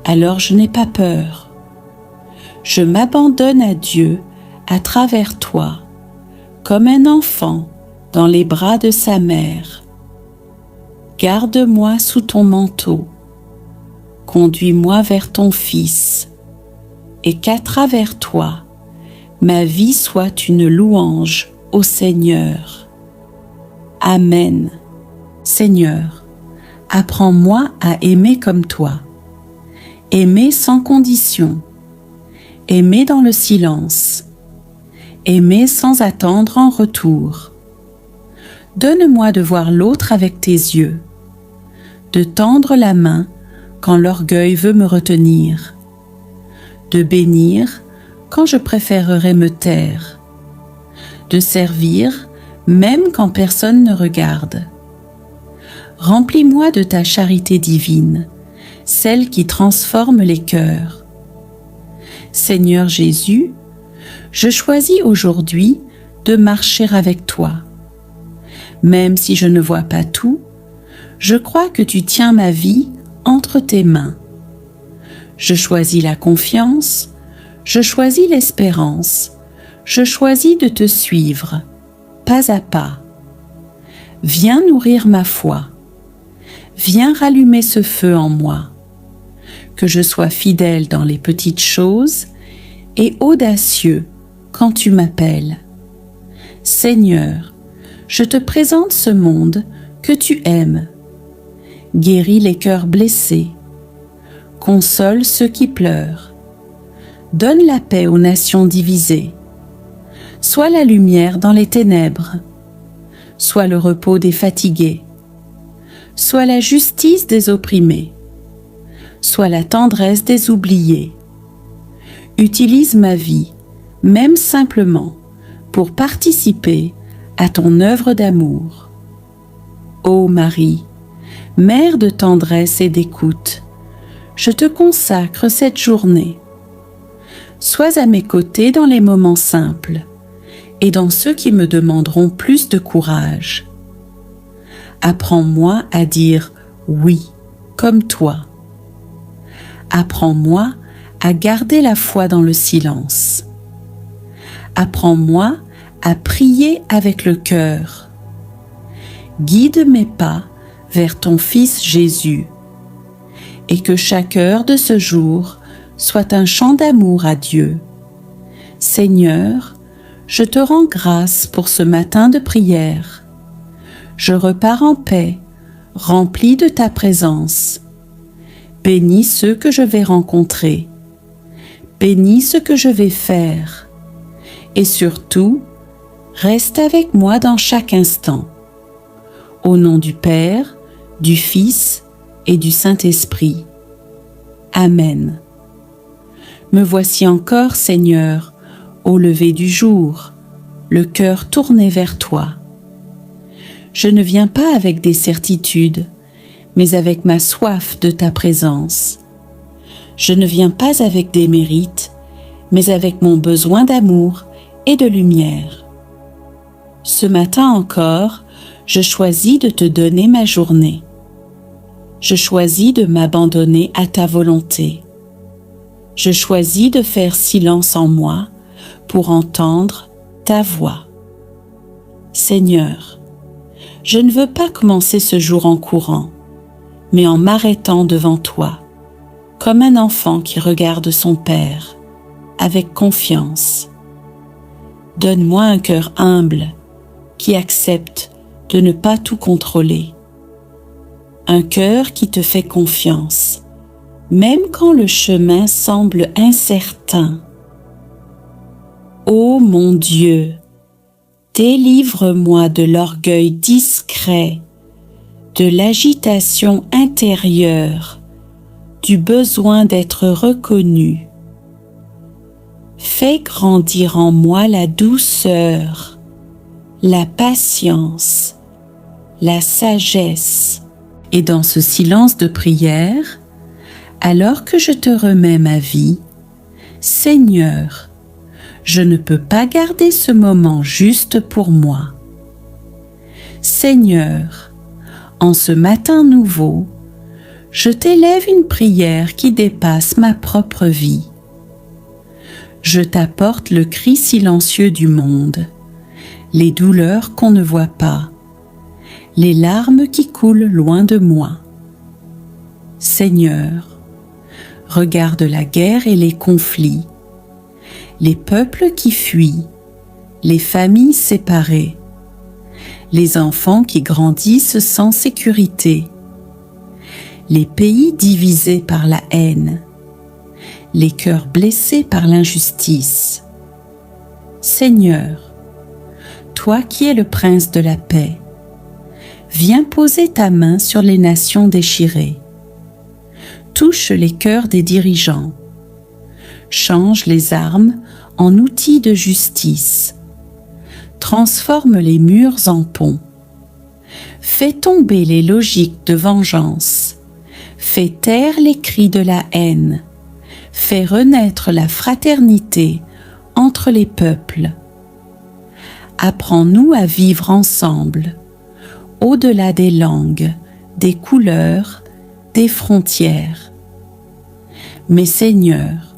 Alors je n'ai pas peur. Je m'abandonne à Dieu à travers toi, comme un enfant dans les bras de sa mère. Garde-moi sous ton manteau. Conduis-moi vers ton Fils, et qu'à travers toi, ma vie soit une louange au Seigneur. Amen. Seigneur, apprends-moi à aimer comme toi. Aimer sans condition. Aimer dans le silence. Aimer sans attendre en retour. Donne-moi de voir l'autre avec tes yeux, de tendre la main quand l'orgueil veut me retenir, de bénir quand je préférerais me taire, de servir même quand personne ne regarde. Remplis-moi de ta charité divine, celle qui transforme les cœurs. Seigneur Jésus, je choisis aujourd'hui de marcher avec toi. Même si je ne vois pas tout, je crois que tu tiens ma vie entre tes mains. Je choisis la confiance, je choisis l'espérance, je choisis de te suivre, pas à pas. Viens nourrir ma foi, viens rallumer ce feu en moi, que je sois fidèle dans les petites choses et audacieux quand tu m'appelles. Seigneur, je te présente ce monde que tu aimes. Guéris les cœurs blessés. Console ceux qui pleurent. Donne la paix aux nations divisées. Sois la lumière dans les ténèbres. Sois le repos des fatigués. Sois la justice des opprimés. Sois la tendresse des oubliés. Utilise ma vie, même simplement, pour participer à ton œuvre d'amour. Ô Marie, Mère de tendresse et d'écoute, je te consacre cette journée. Sois à mes côtés dans les moments simples et dans ceux qui me demanderont plus de courage. Apprends-moi à dire oui, comme toi. Apprends-moi à garder la foi dans le silence. Apprends-moi à prier avec le cœur. Guide mes pas vers ton Fils Jésus, et que chaque heure de ce jour soit un chant d'amour à Dieu. Seigneur, je te rends grâce pour ce matin de prière. Je repars en paix, rempli de ta présence. Bénis ceux que je vais rencontrer. Bénis ce que je vais faire. Et surtout, reste avec moi dans chaque instant. Au nom du Père, du Fils et du Saint-Esprit. Amen. Me voici encore, Seigneur, au lever du jour, le cœur tourné vers toi. Je ne viens pas avec des certitudes, mais avec ma soif de ta présence. Je ne viens pas avec des mérites, mais avec mon besoin d'amour et de lumière. Ce matin encore, je choisis de te donner ma journée. Je choisis de m'abandonner à ta volonté. Je choisis de faire silence en moi pour entendre ta voix. Seigneur, je ne veux pas commencer ce jour en courant, mais en m'arrêtant devant toi, comme un enfant qui regarde son Père, avec confiance. Donne-moi un cœur humble qui accepte de ne pas tout contrôler. Un cœur qui te fait confiance, même quand le chemin semble incertain. Ô mon Dieu, délivre-moi de l'orgueil discret, de l'agitation intérieure, du besoin d'être reconnu. Fais grandir en moi la douceur, la patience, la sagesse. Et dans ce silence de prière, alors que je te remets ma vie, Seigneur, je ne peux pas garder ce moment juste pour moi. Seigneur, en ce matin nouveau, je t'élève une prière qui dépasse ma propre vie. Je t'apporte le cri silencieux du monde, les douleurs qu'on ne voit pas, les larmes qui coulent loin de moi. Seigneur, regarde la guerre et les conflits, les peuples qui fuient, les familles séparées, les enfants qui grandissent sans sécurité, les pays divisés par la haine, les cœurs blessés par l'injustice. Seigneur, toi qui es le prince de la paix, viens poser ta main sur les nations déchirées. Touche les cœurs des dirigeants. Change les armes en outils de justice. Transforme les murs en ponts. Fais tomber les logiques de vengeance. Fais taire les cris de la haine. Fais renaître la fraternité entre les peuples. Apprends-nous à vivre ensemble, au-delà des langues, des couleurs, des frontières. Mais Seigneur,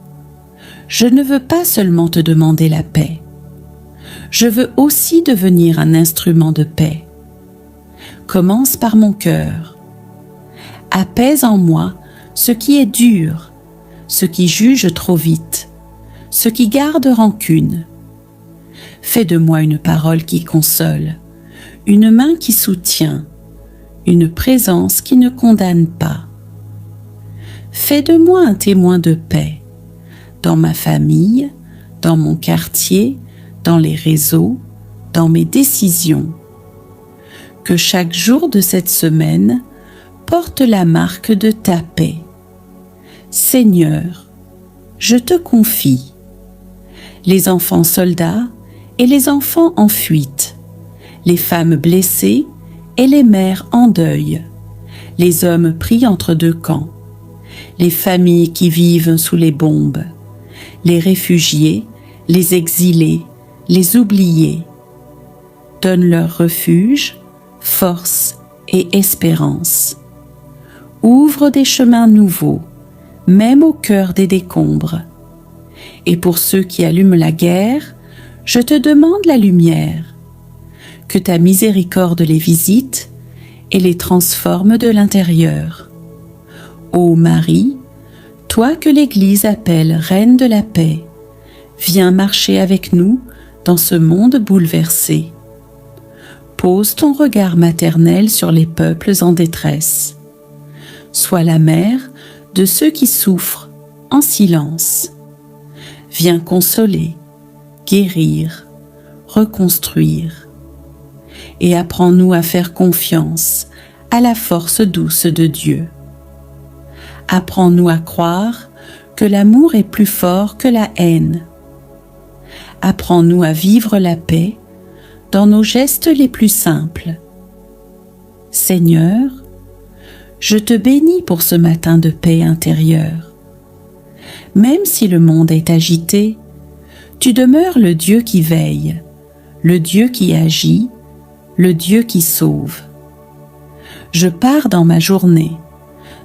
je ne veux pas seulement te demander la paix. Je veux aussi devenir un instrument de paix. Commence par mon cœur. Apaise en moi ce qui est dur, ce qui juge trop vite, ce qui garde rancune. Fais de moi une parole qui console, une main qui soutient, une présence qui ne condamne pas. Fais de moi un témoin de paix, dans ma famille, dans mon quartier, dans les réseaux, dans mes décisions. Que chaque jour de cette semaine porte la marque de ta paix. Seigneur, je te confie les enfants soldats et les enfants en fuite, les femmes blessées et les mères en deuil, les hommes pris entre deux camps, les familles qui vivent sous les bombes, les réfugiés, les exilés, les oubliés. Donne-leur refuge, force et espérance. Ouvre des chemins nouveaux, même au cœur des décombres. Et pour ceux qui allument la guerre, je te demande la lumière. Que ta miséricorde les visite et les transforme de l'intérieur. Ô Marie, toi que l'Église appelle Reine de la paix, viens marcher avec nous dans ce monde bouleversé. Pose ton regard maternel sur les peuples en détresse. Sois la mère de ceux qui souffrent en silence. Viens consoler, guérir, reconstruire. Et apprends-nous à faire confiance à la force douce de Dieu. Apprends-nous à croire que l'amour est plus fort que la haine. Apprends-nous à vivre la paix dans nos gestes les plus simples. Seigneur, je te bénis pour ce matin de paix intérieure. Même si le monde est agité, tu demeures le Dieu qui veille, le Dieu qui agit, le Dieu qui sauve. Je pars dans ma journée,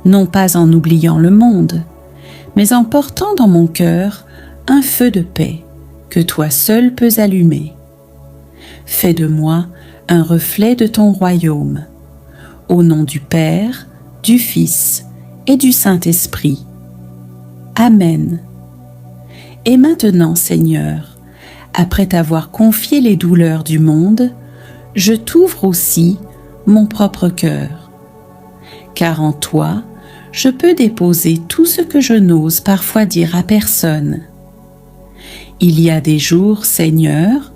non pas en oubliant le monde, mais en portant dans mon cœur un feu de paix que toi seul peux allumer. Fais de moi un reflet de ton royaume. Au nom du Père, du Fils et du Saint-Esprit. Amen. Et maintenant, Seigneur, après t'avoir confié les douleurs du monde, je t'ouvre aussi mon propre cœur. Car en toi, je peux déposer tout ce que je n'ose parfois dire à personne. Il y a des jours, Seigneur,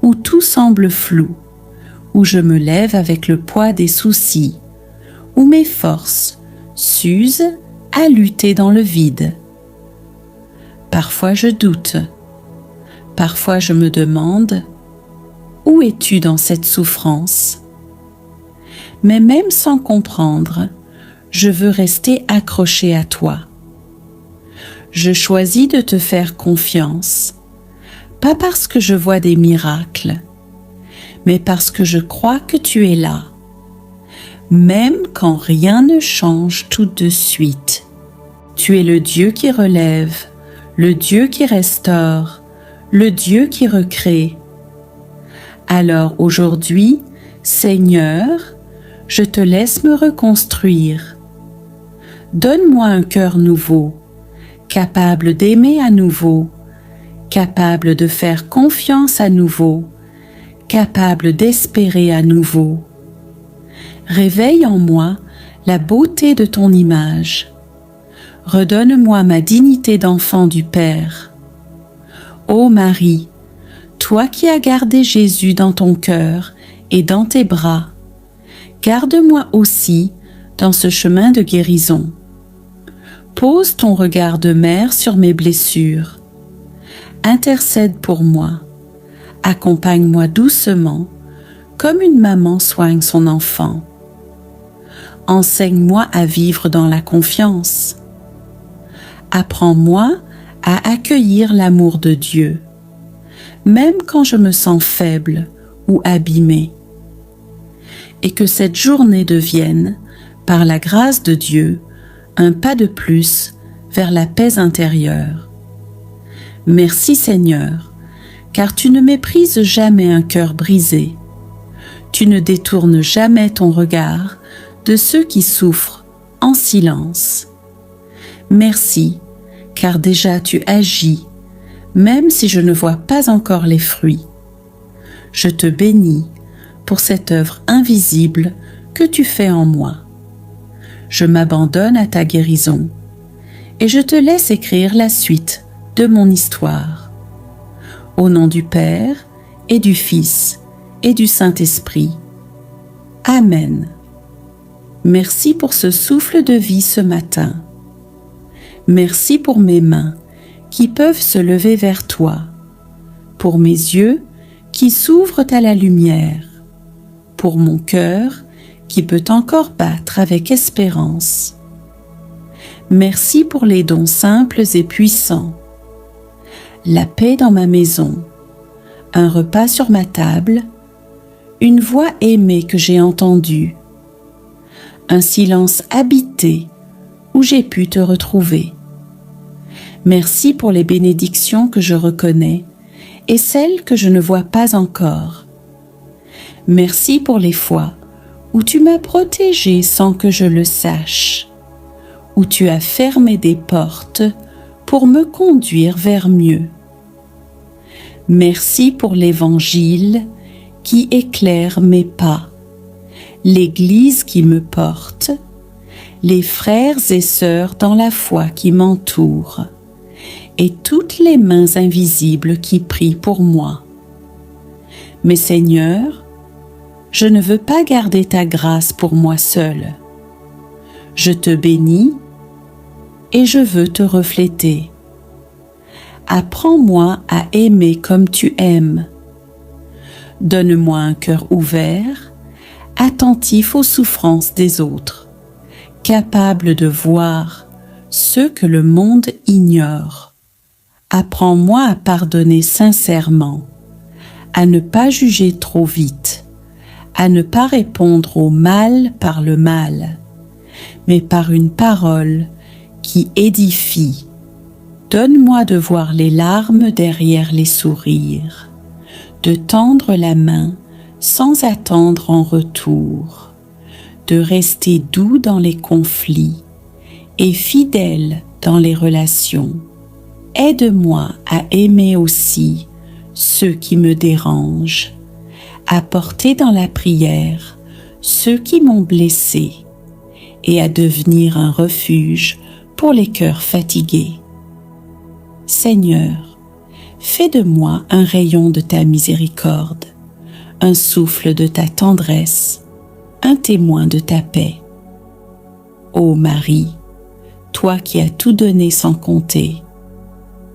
où tout semble flou, où je me lève avec le poids des soucis, où mes forces s'usent à lutter dans le vide. Parfois je doute, parfois je me demande « Où es-tu dans cette souffrance ?» Mais même sans comprendre, je veux rester accroché à toi. Je choisis de te faire confiance, pas parce que je vois des miracles, mais parce que je crois que tu es là, même quand rien ne change tout de suite. Tu es le Dieu qui relève, le Dieu qui restaure, le Dieu qui recrée. Alors aujourd'hui, Seigneur, je te laisse me reconstruire. Donne-moi un cœur nouveau, capable d'aimer à nouveau, capable de faire confiance à nouveau, capable d'espérer à nouveau. Réveille en moi la beauté de ton image. Redonne-moi ma dignité d'enfant du Père. Ô Marie, toi qui as gardé Jésus dans ton cœur et dans tes bras, garde-moi aussi dans ce chemin de guérison. Pose ton regard de mère sur mes blessures. Intercède pour moi. Accompagne-moi doucement, comme une maman soigne son enfant. Enseigne-moi à vivre dans la confiance. Apprends-moi à accueillir l'amour de Dieu, même quand je me sens faible ou abîmée. Et que cette journée devienne, par la grâce de Dieu, un pas de plus vers la paix intérieure. Merci Seigneur, car tu ne méprises jamais un cœur brisé. Tu ne détournes jamais ton regard de ceux qui souffrent en silence. Merci, car déjà tu agis, même si je ne vois pas encore les fruits. Je te bénis pour cette œuvre invisible que tu fais en moi. Je m'abandonne à ta guérison et je te laisse écrire la suite de mon histoire. Au nom du Père et du Fils et du Saint-Esprit. Amen. Merci pour ce souffle de vie ce matin. Merci pour mes mains qui peuvent se lever vers toi, pour mes yeux qui s'ouvrent à la lumière, pour mon cœur qui peut encore battre avec espérance. Merci pour les dons simples et puissants. La paix dans ma maison, un repas sur ma table, une voix aimée que j'ai entendue, un silence habité où j'ai pu te retrouver. Merci pour les bénédictions que je reconnais et celles que je ne vois pas encore. Merci pour les fois où tu m'as protégé sans que je le sache, où tu as fermé des portes pour me conduire vers mieux. Merci pour l'Évangile qui éclaire mes pas, l'Église qui me porte, les frères et sœurs dans la foi qui m'entourent, et toutes les mains invisibles qui prient pour moi. Mais Seigneur, je ne veux pas garder ta grâce pour moi seule. Je te bénis et je veux te refléter. Apprends-moi à aimer comme tu aimes. Donne-moi un cœur ouvert, attentif aux souffrances des autres, capable de voir ce que le monde ignore. Apprends-moi à pardonner sincèrement, à ne pas juger trop vite, à ne pas répondre au mal par le mal, mais par une parole qui édifie. Donne-moi de voir les larmes derrière les sourires, de tendre la main sans attendre en retour, de rester doux dans les conflits et fidèle dans les relations. Aide-moi à aimer aussi ceux qui me dérangent, à porter dans la prière ceux qui m'ont blessé et à devenir un refuge pour les cœurs fatigués. Seigneur, fais de moi un rayon de ta miséricorde, un souffle de ta tendresse, un témoin de ta paix. Ô Marie, toi qui as tout donné sans compter,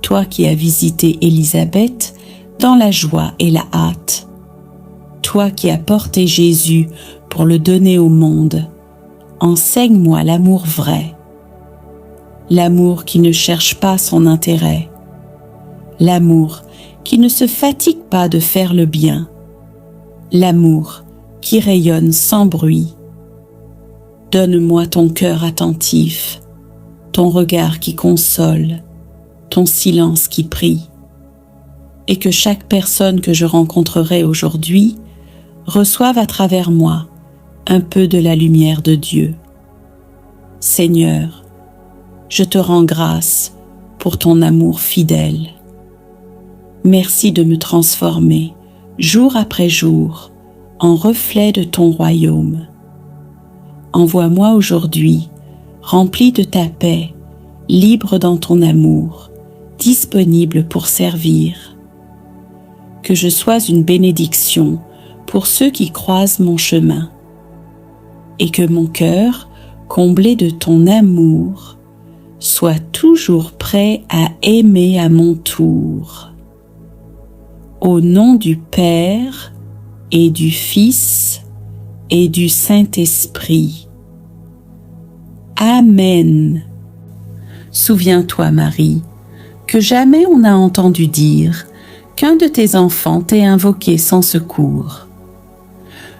toi qui as visité Élisabeth dans la joie et la hâte, toi qui as porté Jésus pour le donner au monde, enseigne-moi l'amour vrai, l'amour qui ne cherche pas son intérêt, l'amour qui ne se fatigue pas de faire le bien, l'amour qui rayonne sans bruit. Donne-moi ton cœur attentif, ton regard qui console, ton silence qui prie, et que chaque personne que je rencontrerai aujourd'hui reçoive à travers moi un peu de la lumière de Dieu. Seigneur, je te rends grâce pour ton amour fidèle. Merci de me transformer jour après jour en reflet de ton royaume. Envoie-moi aujourd'hui, rempli de ta paix, libre dans ton amour, disponible pour servir. Que je sois une bénédiction pour ceux qui croisent mon chemin, et que mon cœur, comblé de ton amour, soit toujours prêt à aimer à mon tour. Au nom du Père et du Fils et du Saint-Esprit. Amen. Souviens-toi, Marie, que jamais on n'a entendu dire qu'un de tes enfants t'ait invoqué sans secours.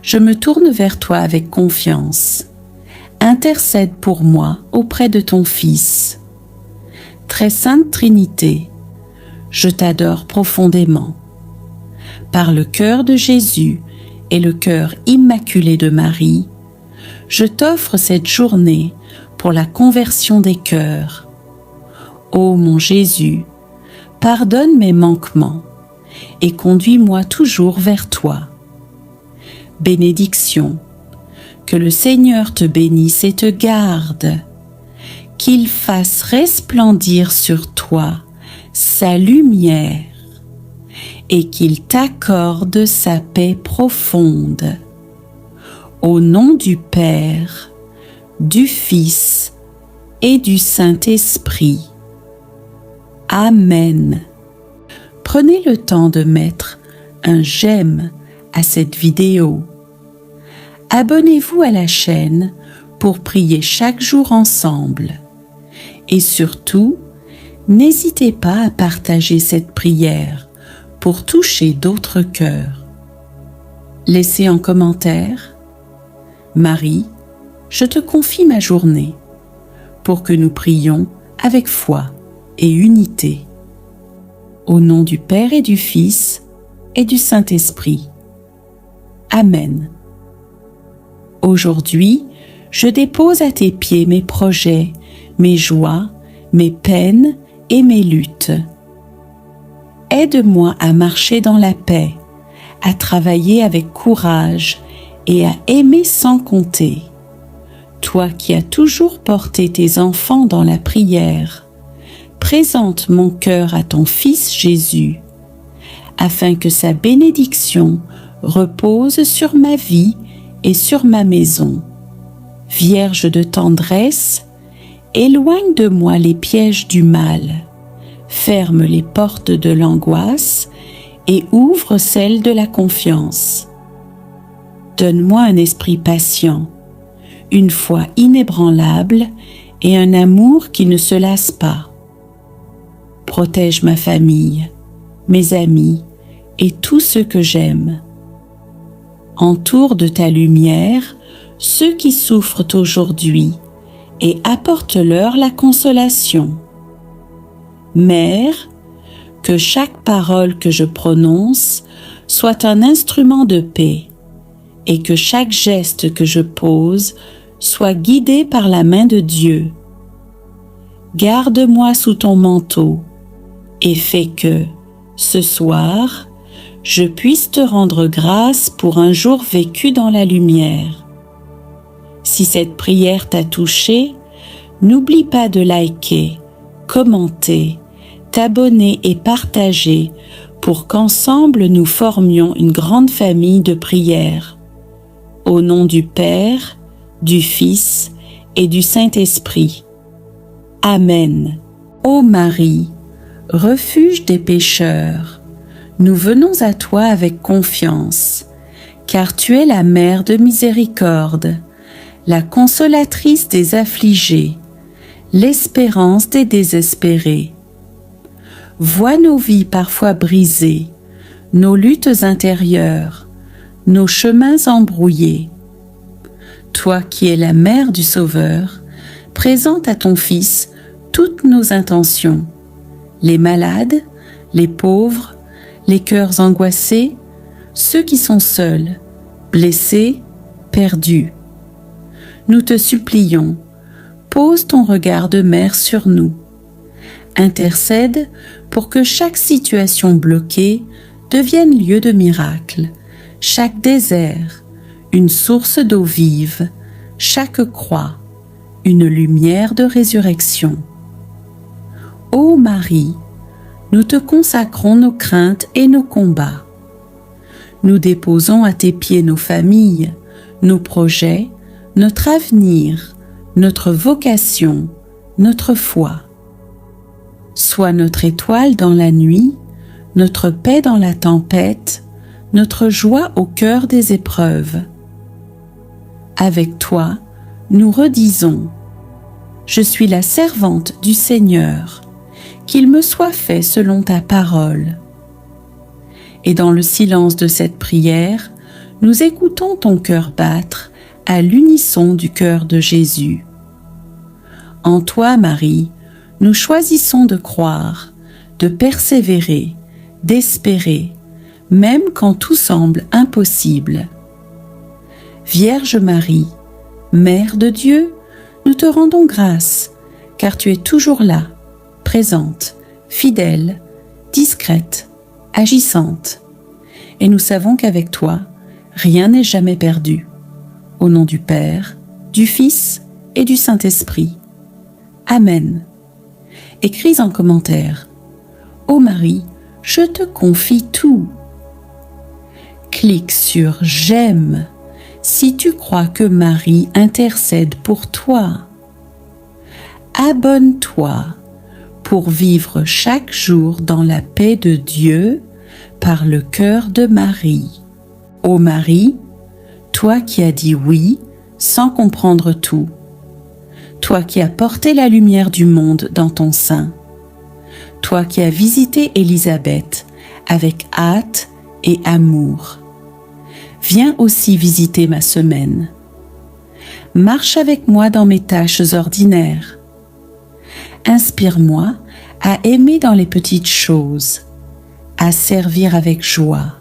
Je me tourne vers toi avec confiance. Intercède pour moi auprès de ton Fils. Très sainte Trinité, je t'adore profondément. Par le cœur de Jésus et le cœur immaculé de Marie, je t'offre cette journée pour la conversion des cœurs. Ô mon Jésus, pardonne mes manquements et conduis-moi toujours vers toi. Bénédiction, que le Seigneur te bénisse et te garde, qu'il fasse resplendir sur toi sa lumière et qu'il t'accorde sa paix profonde. Au nom du Père, du Fils et du Saint-Esprit. Amen. Prenez le temps de mettre un j'aime à cette vidéo. Abonnez-vous à la chaîne pour prier chaque jour ensemble. Et surtout, n'hésitez pas à partager cette prière pour toucher d'autres cœurs. Laissez en commentaire: Marie, je te confie ma journée, pour que nous prions avec foi et unité. Au nom du Père et du Fils et du Saint-Esprit. Amen. Aujourd'hui, je dépose à tes pieds mes projets, mes joies, mes peines et mes luttes. Aide-moi à marcher dans la paix, à travailler avec courage et à aimer sans compter. Toi qui as toujours porté tes enfants dans la prière, présente mon cœur à ton Fils Jésus, afin que sa bénédiction repose sur ma vie et sur ma maison. Vierge de tendresse, éloigne de moi les pièges du mal, ferme les portes de l'angoisse et ouvre celles de la confiance. Donne-moi un esprit patient, une foi inébranlable et un amour qui ne se lasse pas. Protège ma famille, mes amis et tous ceux que j'aime. Entoure de ta lumière ceux qui souffrent aujourd'hui et apporte-leur la consolation. Mère, que chaque parole que je prononce soit un instrument de paix et que chaque geste que je pose soit guidé par la main de Dieu. Garde-moi sous ton manteau et fais que, ce soir, je puisse te rendre grâce pour un jour vécu dans la lumière. Si cette prière t'a touché, n'oublie pas de liker, commenter, t'abonner et partager pour qu'ensemble nous formions une grande famille de prières. Au nom du Père, du Fils et du Saint-Esprit. Amen. Ô Marie, refuge des pécheurs, nous venons à toi avec confiance, car tu es la mère de miséricorde, la consolatrice des affligés, l'espérance des désespérés. Vois nos vies parfois brisées, nos luttes intérieures, nos chemins embrouillés. Toi qui es la mère du Sauveur, présente à ton Fils toutes nos intentions, les malades, les pauvres, les cœurs angoissés, ceux qui sont seuls, blessés, perdus. Nous te supplions, pose ton regard de mère sur nous. Intercède pour que chaque situation bloquée devienne lieu de miracle, chaque désert, une source d'eau vive, chaque croix, une lumière de résurrection. Ô Marie, nous te consacrons nos craintes et nos combats. Nous déposons à tes pieds nos familles, nos projets, notre avenir, notre vocation, notre foi. Sois notre étoile dans la nuit, notre paix dans la tempête, notre joie au cœur des épreuves. Avec toi, nous redisons : Je suis la servante du Seigneur, qu'il me soit fait selon ta parole. Et dans le silence de cette prière, nous écoutons ton cœur battre à l'unisson du cœur de Jésus. En toi, Marie, nous choisissons de croire, de persévérer, d'espérer, même quand tout semble impossible. Vierge Marie, Mère de Dieu, nous te rendons grâce, car tu es toujours là, présente, fidèle, discrète, agissante. Et nous savons qu'avec toi, rien n'est jamais perdu. Au nom du Père, du Fils et du Saint-Esprit. Amen. Écris en commentaire : Ô Marie, je te confie tout. Clique sur j'aime si tu crois que Marie intercède pour toi. Abonne-toi pour vivre chaque jour dans la paix de Dieu par le cœur de Marie. Ô Marie, toi qui as dit oui sans comprendre tout, toi qui as porté la lumière du monde dans ton sein, toi qui as visité Élisabeth avec hâte et amour, viens aussi visiter ma semaine. Marche avec moi dans mes tâches ordinaires. Inspire-moi à aimer dans les petites choses, à servir avec joie,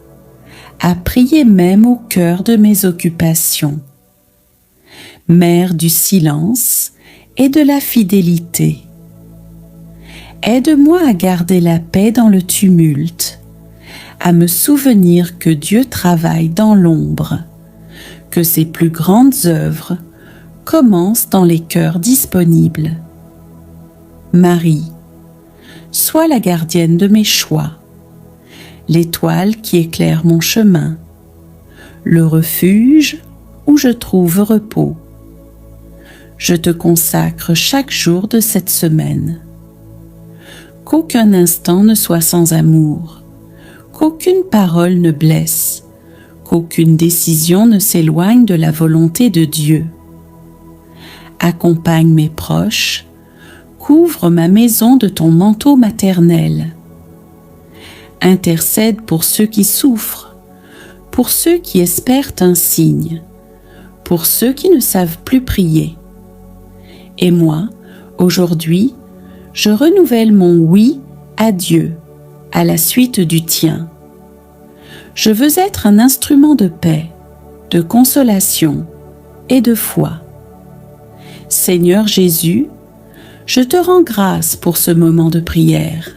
à prier même au cœur de mes occupations. Mère du silence et de la fidélité. Aide-moi à garder la paix dans le tumulte, à me souvenir que Dieu travaille dans l'ombre, que ses plus grandes œuvres commencent dans les cœurs disponibles. Marie, sois la gardienne de mes choix, l'étoile qui éclaire mon chemin, le refuge où je trouve repos. Je te consacre chaque jour de cette semaine. Qu'aucun instant ne soit sans amour, qu'aucune parole ne blesse, qu'aucune décision ne s'éloigne de la volonté de Dieu. Accompagne mes proches, couvre ma maison de ton manteau maternel. intercède pour ceux qui souffrent, pour ceux qui espèrent un signe, pour ceux qui ne savent plus prier. Et moi, aujourd'hui, je renouvelle mon oui à Dieu, à la suite du tien. Je veux être un instrument de paix, de consolation et de foi. Seigneur Jésus, je te rends grâce pour ce moment de prière.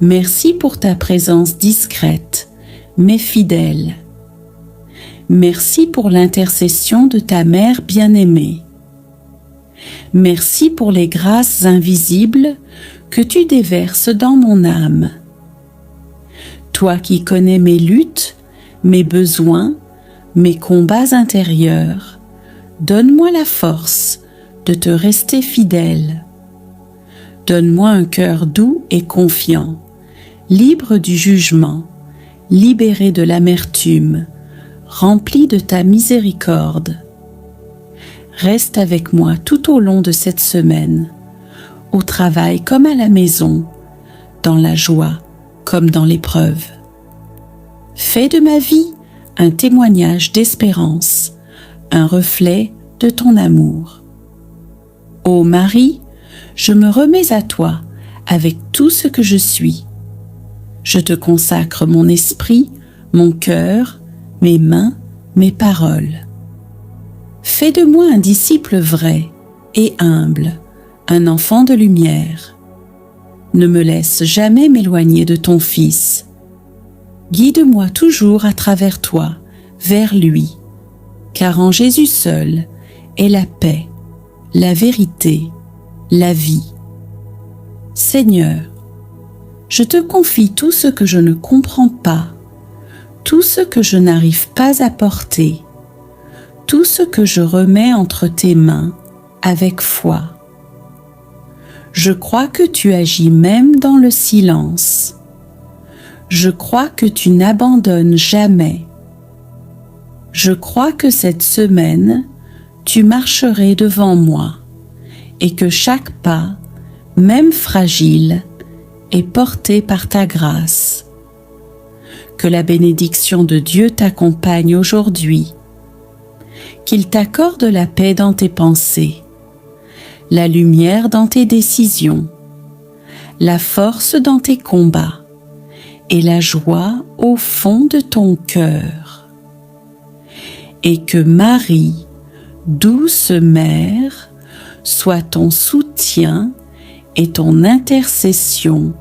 Merci pour ta présence discrète, mais fidèle. Merci pour l'intercession de ta mère bien-aimée. Merci pour les grâces invisibles que tu déverses dans mon âme. Toi qui connais mes luttes, mes besoins, mes combats intérieurs, donne-moi la force de te rester fidèle. Donne-moi un cœur doux et confiant, libre du jugement, libéré de l'amertume, rempli de ta miséricorde. Reste avec moi tout au long de cette semaine, au travail comme à la maison, dans la joie comme dans l'épreuve. Fais de ma vie un témoignage d'espérance, un reflet de ton amour. Ô Marie, je me remets à toi avec tout ce que je suis. Je te consacre mon esprit, mon cœur, mes mains, mes paroles. Fais de moi un disciple vrai et humble, un enfant de lumière. Ne me laisse jamais m'éloigner de ton Fils. Guide-moi toujours à travers toi, vers lui, car en Jésus seul est la paix, la vérité, la vie. Seigneur, je te confie tout ce que je ne comprends pas, tout ce que je n'arrive pas à porter, tout ce que je remets entre tes mains avec foi. Je crois que tu agis même dans le silence. Je crois que tu n'abandonnes jamais. Je crois que cette semaine, tu marcherais devant moi et que chaque pas, même fragile, est porté par ta grâce. Que la bénédiction de Dieu t'accompagne aujourd'hui, qu'il t'accorde la paix dans tes pensées, la lumière dans tes décisions, la force dans tes combats et la joie au fond de ton cœur. Et que Marie, douce mère, soit ton soutien et ton intercession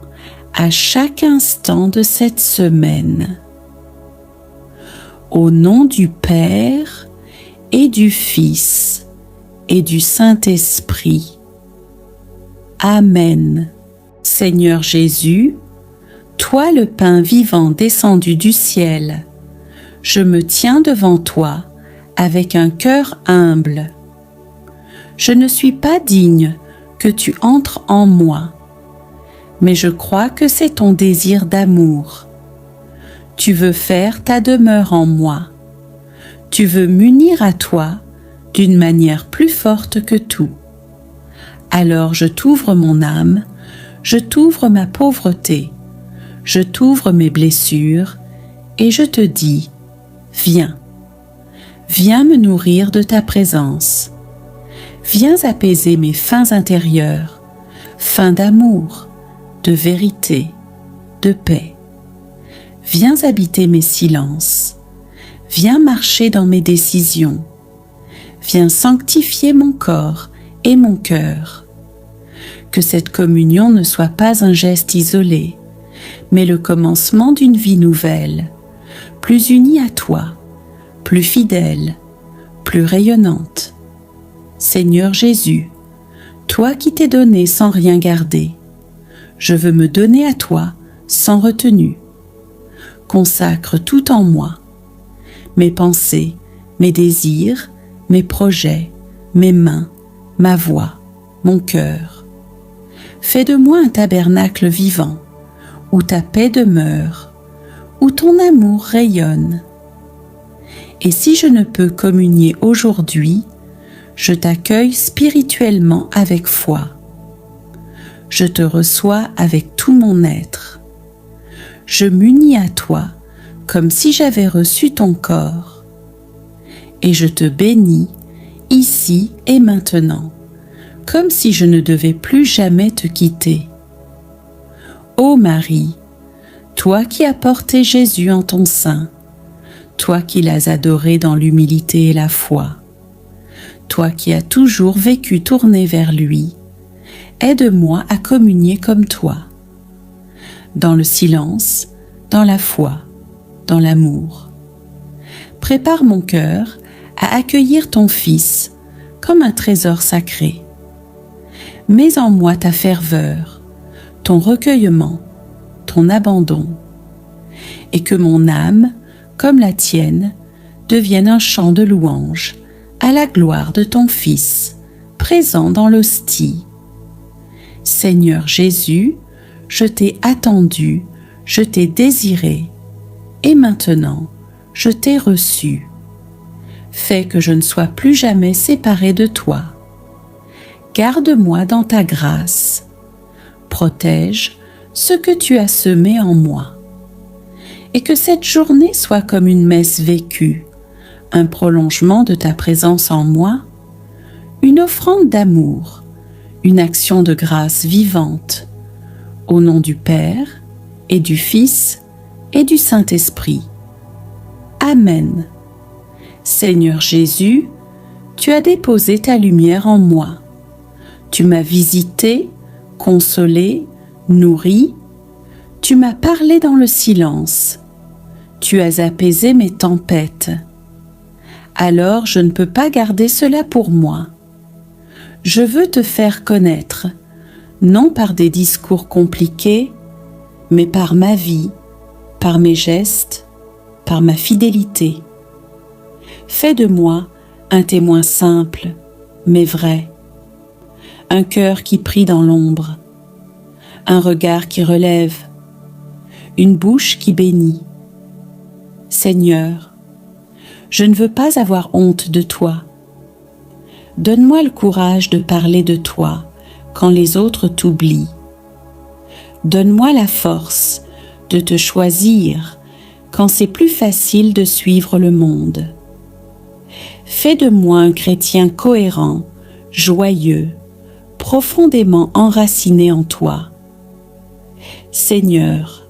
à chaque instant de cette semaine. Au nom du Père et du Fils et du Saint-Esprit. Amen. Seigneur Jésus, toi le pain vivant descendu du ciel, je me tiens devant toi avec un cœur humble. Je ne suis pas digne que tu entres en moi, mais je crois que c'est ton désir d'amour. Tu veux faire ta demeure en moi. Tu veux m'unir à toi d'une manière plus forte que tout. Alors je t'ouvre mon âme, je t'ouvre ma pauvreté, je t'ouvre mes blessures et je te dis, viens. Viens me nourrir de ta présence. Viens apaiser mes faims intérieures, faims d'amour, de vérité, de paix. Viens habiter mes silences. Viens marcher dans mes décisions. Viens sanctifier mon corps et mon cœur. Que cette communion ne soit pas un geste isolé, mais le commencement d'une vie nouvelle, plus unie à toi, plus fidèle, plus rayonnante. Seigneur Jésus, toi qui t'es donné sans rien garder, je veux me donner à toi sans retenue. Consacre tout en moi, mes pensées, mes désirs, mes projets, mes mains, ma voix, mon cœur. Fais de moi un tabernacle vivant, où ta paix demeure, où ton amour rayonne. Et si je ne peux communier aujourd'hui, je t'accueille spirituellement avec foi. Je te reçois avec tout mon être. je m'unis à toi comme si j'avais reçu ton corps. Et je te bénis ici et maintenant, comme si je ne devais plus jamais te quitter. Ô Marie, toi qui as porté Jésus en ton sein, toi qui l'as adoré dans l'humilité et la foi, toi qui as toujours vécu tourné vers lui, aide-moi à communier comme toi, dans le silence, dans la foi, dans l'amour. Prépare mon cœur à accueillir ton Fils comme un trésor sacré. Mets en moi ta ferveur, ton recueillement, ton abandon, et que mon âme, comme la tienne, devienne un chant de louange à la gloire de ton Fils, présent dans l'hostie. Seigneur Jésus, je t'ai attendu, je t'ai désiré, et maintenant je t'ai reçu. Fais que je ne sois plus jamais séparé de toi. Garde-moi dans ta grâce. Protège ce que tu as semé en moi. Et que cette journée soit comme une messe vécue, un prolongement de ta présence en moi, une offrande d'amour, une action de grâce vivante, au nom du Père et du Fils et du Saint-Esprit. Amen. Seigneur Jésus, tu as déposé ta lumière en moi. Tu m'as visité, consolé, nourri. Tu m'as parlé dans le silence. Tu as apaisé mes tempêtes. Alors je ne peux pas garder cela pour moi. Je veux te faire connaître, non par des discours compliqués, mais par ma vie, par mes gestes, par ma fidélité. Fais de moi un témoin simple, mais vrai, un cœur qui prie dans l'ombre, un regard qui relève, une bouche qui bénit. Seigneur, je ne veux pas avoir honte de toi. Donne-moi le courage de parler de toi quand les autres t'oublient. Donne-moi la force de te choisir quand c'est plus facile de suivre le monde. Fais de moi un chrétien cohérent, joyeux, profondément enraciné en toi. Seigneur,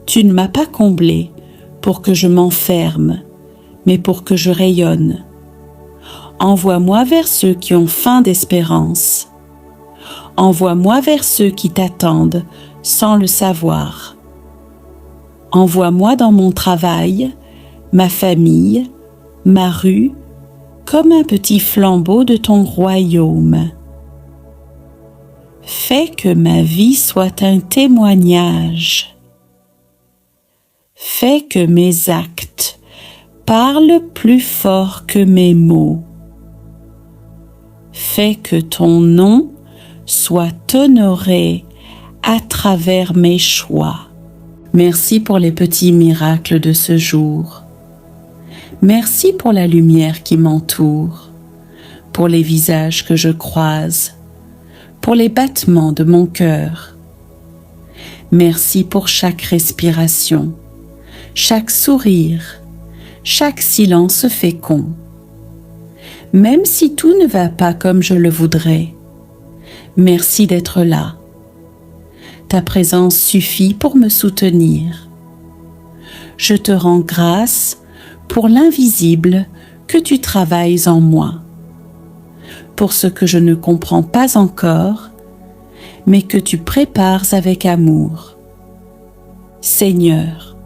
tu ne m'as pas comblé pour que je m'enferme, mais pour que je rayonne. Envoie-moi vers ceux qui ont faim d'espérance. Envoie-moi vers ceux qui t'attendent sans le savoir. Envoie-moi dans mon travail, ma famille, ma rue, comme un petit flambeau de ton royaume. Fais que ma vie soit un témoignage. Fais que mes actes parlent plus fort que mes mots. Fais que ton nom soit honoré à travers mes choix. Merci pour les petits miracles de ce jour. Merci pour la lumière qui m'entoure, pour les visages que je croise, pour les battements de mon cœur. Merci pour chaque respiration, chaque sourire, chaque silence fécond. Même si tout ne va pas comme je le voudrais, merci d'être là. Ta présence suffit pour me soutenir. Je te rends grâce pour l'invisible que tu travailles en moi, pour ce que je ne comprends pas encore, mais que tu prépares avec amour. Seigneur,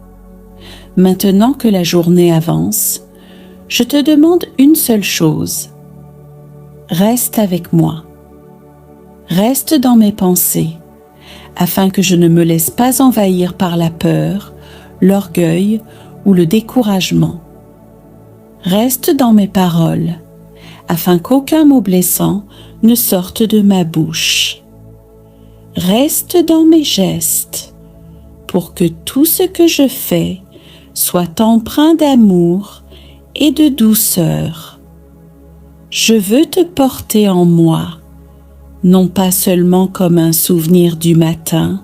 maintenant que la journée avance, je te demande une seule chose. Reste avec moi. Reste dans mes pensées, afin que je ne me laisse pas envahir par la peur, l'orgueil ou le découragement. Reste dans mes paroles, afin qu'aucun mot blessant ne sorte de ma bouche. Reste dans mes gestes, pour que tout ce que je fais soit empreint d'amour et de douceur. Je veux te porter en moi, non pas seulement comme un souvenir du matin,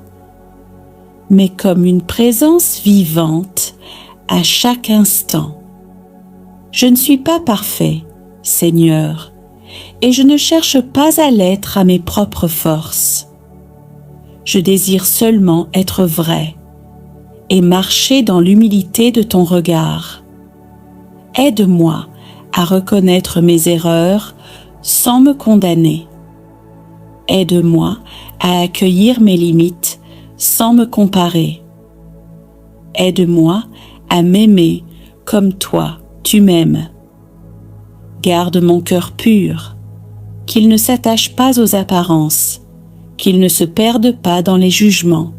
mais comme une présence vivante à chaque instant. Je ne suis pas parfait, Seigneur, et je ne cherche pas à l'être à mes propres forces. Je désire seulement être vrai et marcher dans l'humilité de ton regard. Aide-moi à reconnaître mes erreurs sans me condamner. Aide-moi à accueillir mes limites sans me comparer. Aide-moi à m'aimer comme toi, tu m'aimes. Garde mon cœur pur, qu'il ne s'attache pas aux apparences, qu'il ne se perde pas dans les jugements,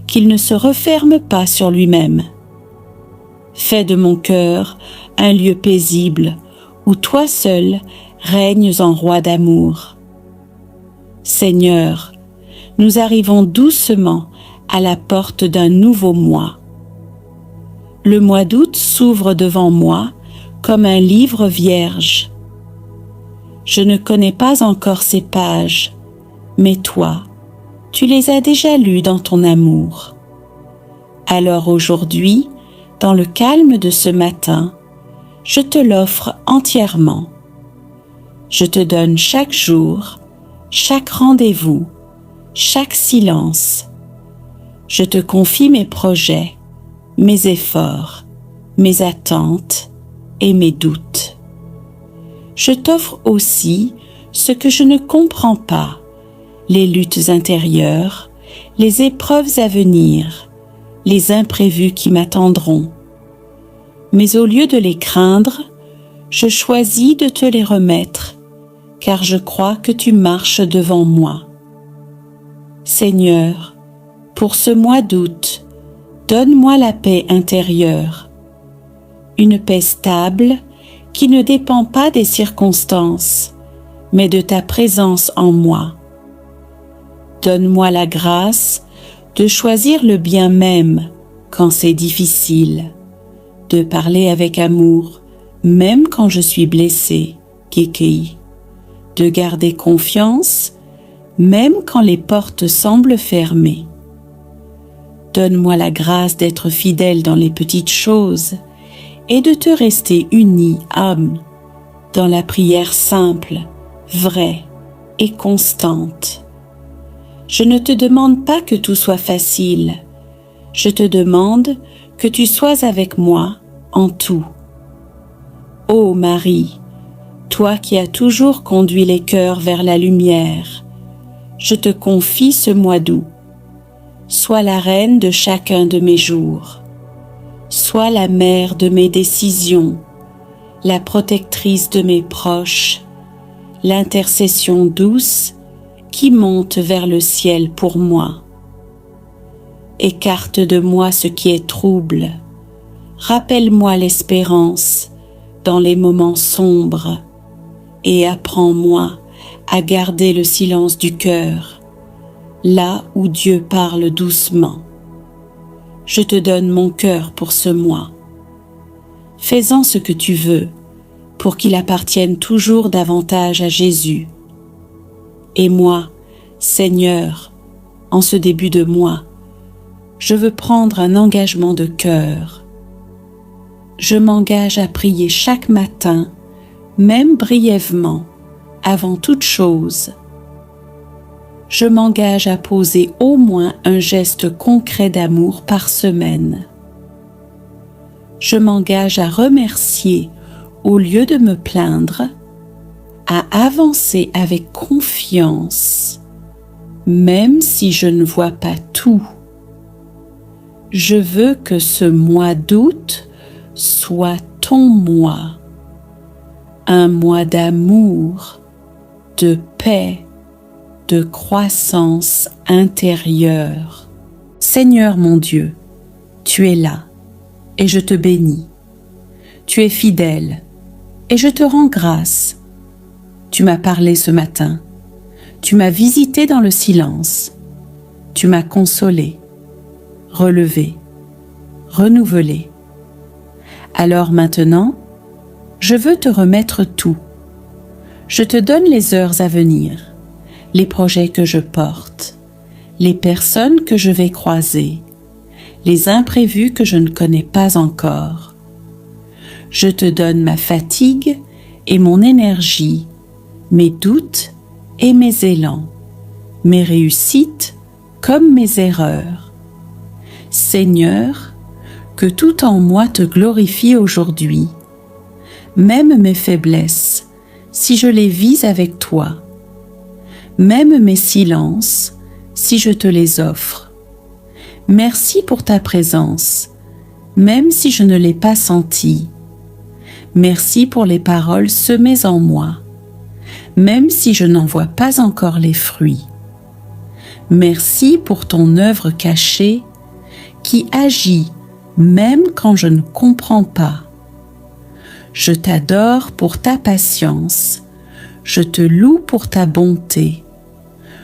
qu'il ne se referme pas sur lui-même. Fais de mon cœur un lieu paisible où toi seul règnes en roi d'amour. Seigneur, nous arrivons doucement à la porte d'un nouveau mois. Le mois d'août s'ouvre devant moi comme un livre vierge. Je ne connais pas encore ces pages, mais toi, tu les as déjà lues dans ton amour. Alors aujourd'hui, dans le calme de ce matin, je te l'offre entièrement. Je te donne chaque jour, chaque rendez-vous, chaque silence. Je te confie mes projets, mes efforts, mes attentes et mes doutes. Je t'offre aussi ce que je ne comprends pas, les luttes intérieures, les épreuves à venir, les imprévus qui m'attendront. Mais au lieu de les craindre, je choisis de te les remettre, car je crois que tu marches devant moi. Seigneur, pour ce mois d'août, donne-moi la paix intérieure, une paix stable qui ne dépend pas des circonstances, mais de ta présence en moi. Donne-moi la grâce de choisir le bien même quand c'est difficile, de parler avec amour même quand je suis blessée, Kiki, de garder confiance même quand les portes semblent fermées. Donne-moi la grâce d'être fidèle dans les petites choses et de te rester unie, âme, dans la prière simple, vraie et constante. Je ne te demande pas que tout soit facile, je te demande que tu sois avec moi en tout. Ô Marie, toi qui as toujours conduit les cœurs vers la lumière, je te confie ce mois d'août. Sois la reine de chacun de mes jours. Sois la mère de mes décisions, la protectrice de mes proches, l'intercession douce qui monte vers le ciel pour moi. Écarte de moi ce qui est trouble. Rappelle-moi l'espérance dans les moments sombres et apprends-moi à garder le silence du cœur, là où Dieu parle doucement. Je te donne mon cœur pour ce mois. Fais-en ce que tu veux, pour qu'il appartienne toujours davantage à Jésus. Et moi, Seigneur, en ce début de mois, je veux prendre un engagement de cœur. Je m'engage à prier chaque matin, même brièvement, avant toute chose. Je m'engage à poser au moins un geste concret d'amour par semaine. Je m'engage à remercier au lieu de me plaindre, à avancer avec confiance, même si je ne vois pas tout. Je veux que ce mois d'août soit ton mois, un mois d'amour, de paix, de croissance intérieure. Seigneur mon Dieu, tu es là et je te bénis. Tu es fidèle et je te rends grâce. Tu m'as parlé ce matin. Tu m'as visité dans le silence. Tu m'as consolé, relevé, renouvelé. Alors maintenant, je veux te remettre tout. Je te donne les heures à venir, les projets que je porte, les personnes que je vais croiser, les imprévus que je ne connais pas encore. Je te donne ma fatigue et mon énergie, mes doutes et mes élans, mes réussites comme mes erreurs. Seigneur, que tout en moi te glorifie aujourd'hui, même mes faiblesses, si je les vis avec toi, même mes silences, si je te les offre. Merci pour ta présence, même si je ne l'ai pas sentie. Merci pour les paroles semées en moi, même si je n'en vois pas encore les fruits. Merci pour ton œuvre cachée qui agit même quand je ne comprends pas. Je t'adore pour ta patience, je te loue pour ta bonté,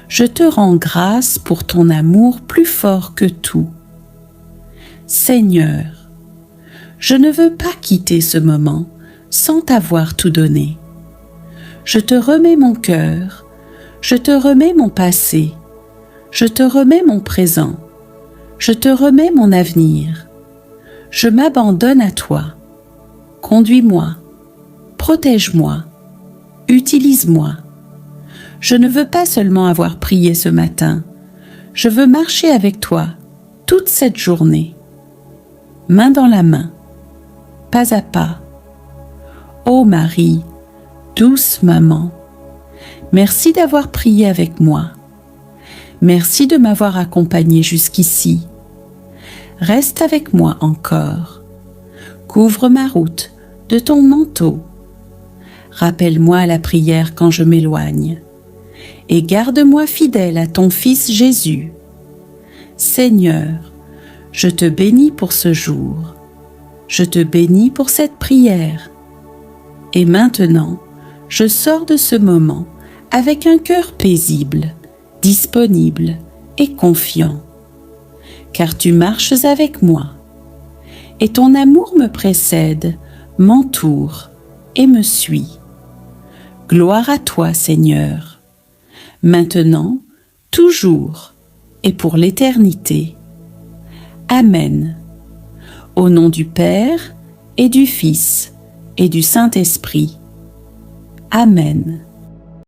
je te rends grâce pour ton amour plus fort que tout. Seigneur, je ne veux pas quitter ce moment sans t'avoir tout donné. Je te remets mon cœur, je te remets mon passé, je te remets mon présent, je te remets mon avenir. Je m'abandonne à toi. Conduis-moi, protège-moi, utilise-moi. Je ne veux pas seulement avoir prié ce matin, je veux marcher avec toi toute cette journée. Main dans la main, pas à pas. Ô Marie, douce maman, merci d'avoir prié avec moi. Merci de m'avoir accompagnée jusqu'ici. Reste avec moi encore. Couvre ma route de ton manteau. Rappelle-moi la prière quand je m'éloigne. Et garde-moi fidèle à ton Fils Jésus. Seigneur, je te bénis pour ce jour. Je te bénis pour cette prière. Et maintenant, je sors de ce moment avec un cœur paisible, disponible et confiant. Car tu marches avec moi, et ton amour me précède, m'entoure et me suit. Gloire à toi, Seigneur, maintenant, toujours et pour l'éternité. Amen. Au nom du Père et du Fils et du Saint-Esprit. Amen.